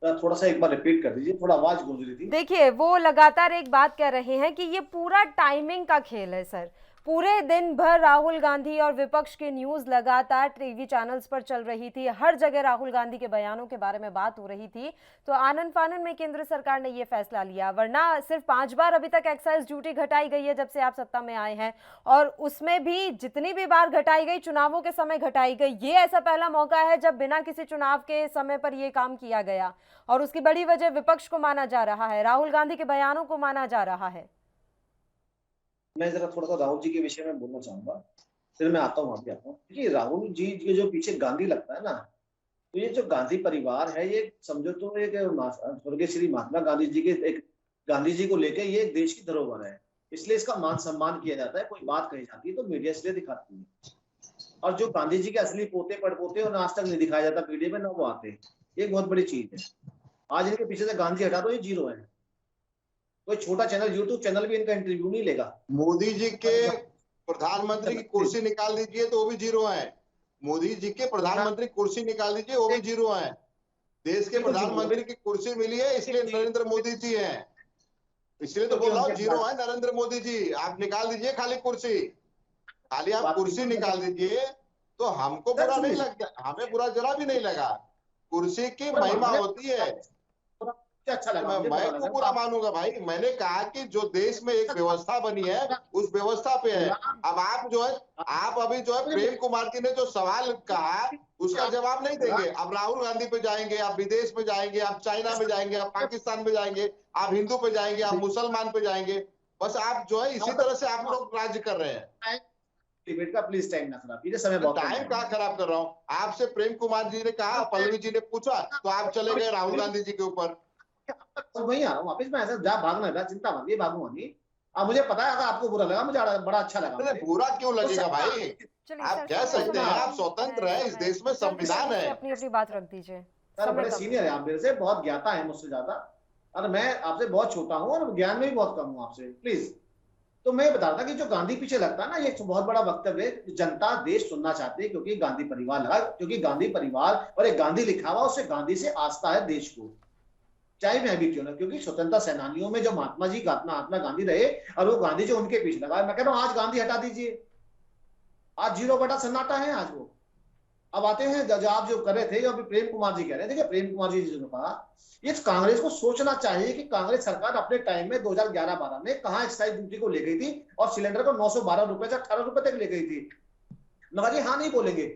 थोड़ा सा एक बार रिपीट कर दीजिए, थोड़ा आवाज गूंज रही थी। देखिए, वो लगातार एक बात कह रहे हैं कि ये पूरा टाइमिंग का खेल है सर। पूरे दिन भर राहुल गांधी और विपक्ष की न्यूज लगातार टीवी चैनल्स पर चल रही थी, हर जगह राहुल गांधी के बयानों के बारे में बात हो रही थी, तो आनन फानन में केंद्र सरकार ने ये फैसला लिया। वरना सिर्फ 5 बार अभी तक एक्साइज ड्यूटी घटाई गई है जब से आप सत्ता में आए हैं, और उसमें भी जितनी भी बार घटाई गई चुनावों के समय घटाई गई। ये ऐसा पहला मौका है जब बिना किसी चुनाव के समय पर यह काम किया गया, और उसकी बड़ी वजह विपक्ष को माना जा रहा है, राहुल गांधी के बयानों को माना जा रहा है। मैं जरा थोड़ा सा राहुल जी के विषय में बोलना चाहूंगा, फिर मैं आता हूँ, अभी आता हूँ। देखिए, राहुल जी के जो पीछे गांधी लगता है ना, तो ये जो गांधी परिवार है, ये समझो तो एक स्वर्गीय श्री महात्मा गांधी जी के एक गांधी जी को लेकर ये देश की धरोहर है, इसलिए इसका मान सम्मान किया जाता है। कोई बात कही जाती है तो मीडिया इसलिए दिखाती है, और जो गांधी जी के असली पोते पड़पोते और आज तक नहीं दिखाया जाता मीडिया में, ना वो आते, ये बहुत बड़ी चीज है। आज इनके पीछे से गांधी हटा दो, ये जीरो है। कोई छोटा चैनल, यूट्यूब चैनल भी इनका इंटरव्यू नहीं लेगा। मोदी जी के प्रधानमंत्री की कुर्सी निकाल दीजिए तो वो भी जीरो है। मोदी जी के प्रधानमंत्री कुर्सी निकाल दीजिए, वो भी जीरो है। देश के प्रधानमंत्री की कुर्सी मिली है इसलिए नरेंद्र मोदी जी हैं, इसलिए तो बोल रहा हूँ जीरो है नरेंद्र मोदी जी। आप निकाल दीजिए खाली कुर्सी, खाली आप कुर्सी निकाल दीजिए तो हमको बुरा नहीं लगता, हमें बुरा जरा भी नहीं लगा। कुर्सी की महिमा होती है, अच्छा लगा, मैं तो बुरा मानूंगा भाई। मैंने कहा कि जो देश में एक व्यवस्था बनी है उस व्यवस्था पे है। अब आप जो है, आप अभी जो है प्रेम कुमार जी ने जो सवाल कहा उसका जवाब नहीं देंगे। अब राहुल गांधी पे जाएंगे, आप विदेश में जाएंगे, आप चाइना में जाएंगे, आप पाकिस्तान में जाएंगे, आप हिंदू पे जाएंगे, आप मुसलमान पे जाएंगे, बस आप जो है इसी तरह से आप लोग राज्य कर रहे हैं। डिबेट का प्लीज टाइम ना खराब कीजिए, समय बहुत टाइम कहाँ खराब कर रहा हूँ? आपसे प्रेम कुमार जी ने कहा, पल्लवी जी ने पूछा, तो आप चले गए राहुल गांधी जी के ऊपर। तो वही आ रहा हूँ वापिस, मैं ऐसा जा भागना था, चिंता मत कीजिए, भागूंगा नहीं। अब मुझे पता है अगर आपको बुरा लगा, मुझे बड़ा अच्छा लगा। बुरा क्यों लगेगा भाई? आप कह सकते हैं, आप स्वतंत्र हैं, इस देश में संविधान है। अपनी अपनी बात रख दीजिए। सर बड़े सीनियर है आप मेरे से, बहुत ज्ञाता है मुझसे ज्यादा, और मैं आपसे बहुत छोटा हूँ और ज्ञान में भी बहुत कम हूँ आपसे, प्लीज। तो मैं बता रहा था कि जो गांधी पीछे लगता है ना, ये एक बहुत बड़ा वक्तव्य है, जनता देश सुनना चाहती है, क्योंकि गांधी परिवार लगा, क्योंकि गांधी परिवार और एक गांधी लिखा हुआ, उससे गांधी से आस्था है देश को, चाहे मैं भी क्यों ना, क्योंकि स्वतंत्रता सेनानियों में जो महात्मा जी महात्मा गांधी रहे और वो गांधी जो उनके पीछे लगा। मैं कह रहा हूँ आज गांधी हटा दीजिए, आज 0 सन्नाटा है आज वो। अब आते हैं जो आप जो कर रहे थे, अभी प्रेम कुमार जी कह रहे थे कि प्रेम कुमार जी ने कहा, ये कांग्रेस को सोचना चाहिए कि कांग्रेस सरकार अपने टाइम में 2011-12 में कहां एक्साइज ड्यूटी को ले गई थी और सिलेंडर को 912 रुपए से 18 रुपए तक ले गई थी। मगर ये हाँ नहीं बोलेंगे।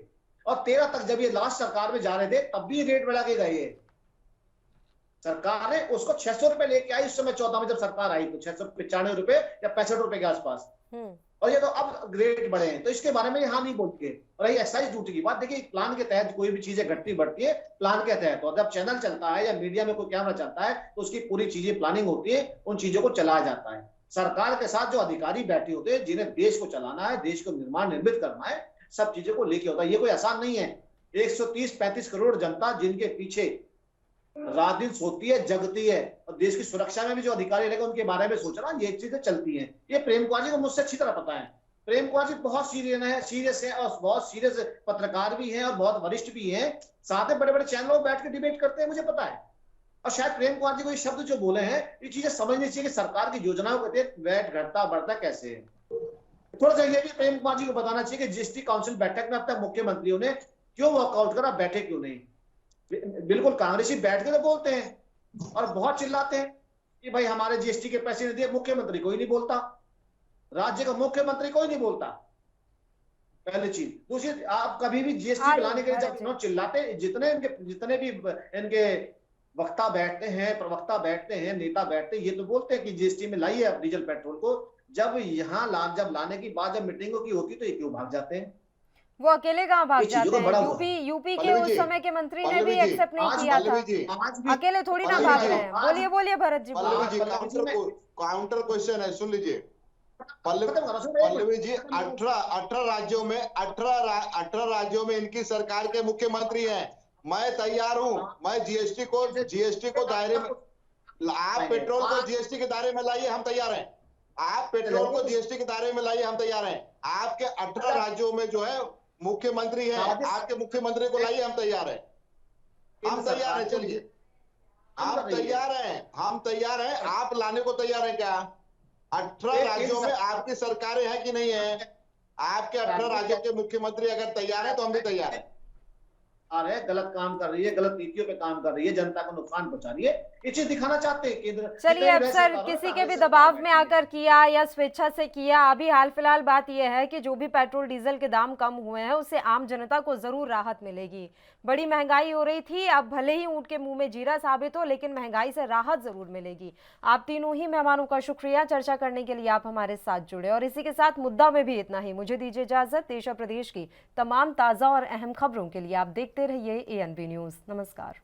और 13 तक जब ये लास्ट सरकार में जा रहे थे तब भी रेट बढ़ा के गए। सरकार ने उसको 600 रुपए लेके आई उस समय 14 में जब सरकार आई, तो 695 रुपए या 65 रुपए के आसपास, और ये तो अब रेट बढ़े हैं, तो इसके बारे में यहाँ नहीं बोलते। और ये एक्साइज ड्यूटी की बात देखिए, प्लान के तहत कोई भी चीजें घटती बढ़ती है प्लान के तहत, और जब चैनल चलता है या मीडिया में कोई कैमरा चलता है तो उसकी पूरी चीजें प्लानिंग होती है, उन चीजों को चलाया जाता है। सरकार के साथ जो अधिकारी बैठे होते हैं, जिन्हें देश को चलाना है, देश को निर्मित करना है, सब चीजों को लेके होता है। ये कोई आसान नहीं है। 130-35 करोड़ जनता जिनके पीछे रात दिन सोती है, जगती है, और देश की सुरक्षा में भी जो अधिकारी लगे उनके बारे में सोचना, ये चीजें चलती हैं। ये प्रेम कुमार जी को मुझसे अच्छी तरह पता है। प्रेम कुमार जी बहुत सीरियस है और बहुत सीरियस पत्रकार भी हैं और बहुत वरिष्ठ भी हैं। साथ में बड़े बड़े चैनलों में बैठ के डिबेट करते हैं, मुझे पता है। और शायद प्रेम कुमार जी को ये शब्द जो बोले हैं, ये चीजें समझनी चाहिए कि सरकार की योजनाओं के तहत वैट घटता बढ़ता कैसे है। थोड़ा सा ये भी प्रेम कुमार जी को बताना चाहिए कि जीएसटी काउंसिल बैठक में अब तक मुख्यमंत्रियों ने क्यों वॉकआउट करा, बैठे क्यों नहीं। बिल्कुल कांग्रेसी बैठ के तो बोलते हैं और बहुत चिल्लाते हैं कि भाई हमारे जीएसटी के पैसे नहीं दिए। मुख्यमंत्री कोई नहीं बोलता, राज्य का मुख्यमंत्री कोई नहीं बोलता, पहली चीज। दूसरी, आप कभी भी जीएसटी लाने के लिए जब चिल्लाते, जितने भी इनके वक्ता बैठते हैं, प्रवक्ता बैठते हैं, नेता बैठते हैं, ये तो बोलते हैं कि जीएसटी में लाइए आप डीजल पेट्रोल को। जब यहाँ लाने की बात जब मीटिंगों की होती तो ये क्यों भाग जाते हैं? वो अकेले कहाँ भाग जाते हैं? यूपी के उस समय के मंत्री ने भी एक्सेप्ट नहीं किया था, अकेले थोड़ी ना भाग रहे हैं। बोलिए भरत जी। काउंटर क्वेश्चन है, सुन लीजिए। पल्लवी जी, 18 राज्यों में 18 राज्यों में इनकी सरकार के मुख्यमंत्री हैं। मैं तैयार हूं, मैं जीएसटी को दायरे में, आप पेट्रोल को जीएसटी के दायरे में लाइए, हम तैयार हैं। आप पेट्रोल को जीएसटी के दायरे में लाइए, हम तैयार हैं। आपके 18 राज्यों में जो है मुख्यमंत्री है, आपके मुख्यमंत्री को लाइए, हम तैयार हैं। हम तैयार हैं, चलिए हम तैयार हैं। आप लाने को तैयार हैं क्या? 18 राज्यों में आपकी सरकारें हैं कि नहीं है? आपके 18 राज्यों के मुख्यमंत्री अगर तैयार है तो हम भी तैयार हैं। है गलत काम कर रही है, गलत नीतियों पे काम कर रही है, जनता को नुकसान पहुंचा रही है, ये चीज दिखाना चाहते हैं केंद्र। चलिए, अफसर किसी के भी दबाव में आकर किया या स्वेच्छा से किया, अभी हाल फिलहाल बात यह है कि जो भी पेट्रोल डीजल के दाम कम हुए हैं उससे आम जनता को जरूर राहत मिलेगी। बड़ी महंगाई हो रही थी, अब भले ही ऊंट के मुंह में जीरा साबित हो, लेकिन महंगाई से राहत जरूर मिलेगी। आप तीनों ही मेहमानों का शुक्रिया, चर्चा करने के लिए आप हमारे साथ जुड़े। और इसी के साथ मुद्दा में भी इतना ही। मुझे दीजिए इजाजत। देश और प्रदेश की तमाम ताजा और अहम खबरों के लिए आप देखते रहिए ANB न्यूज। नमस्कार।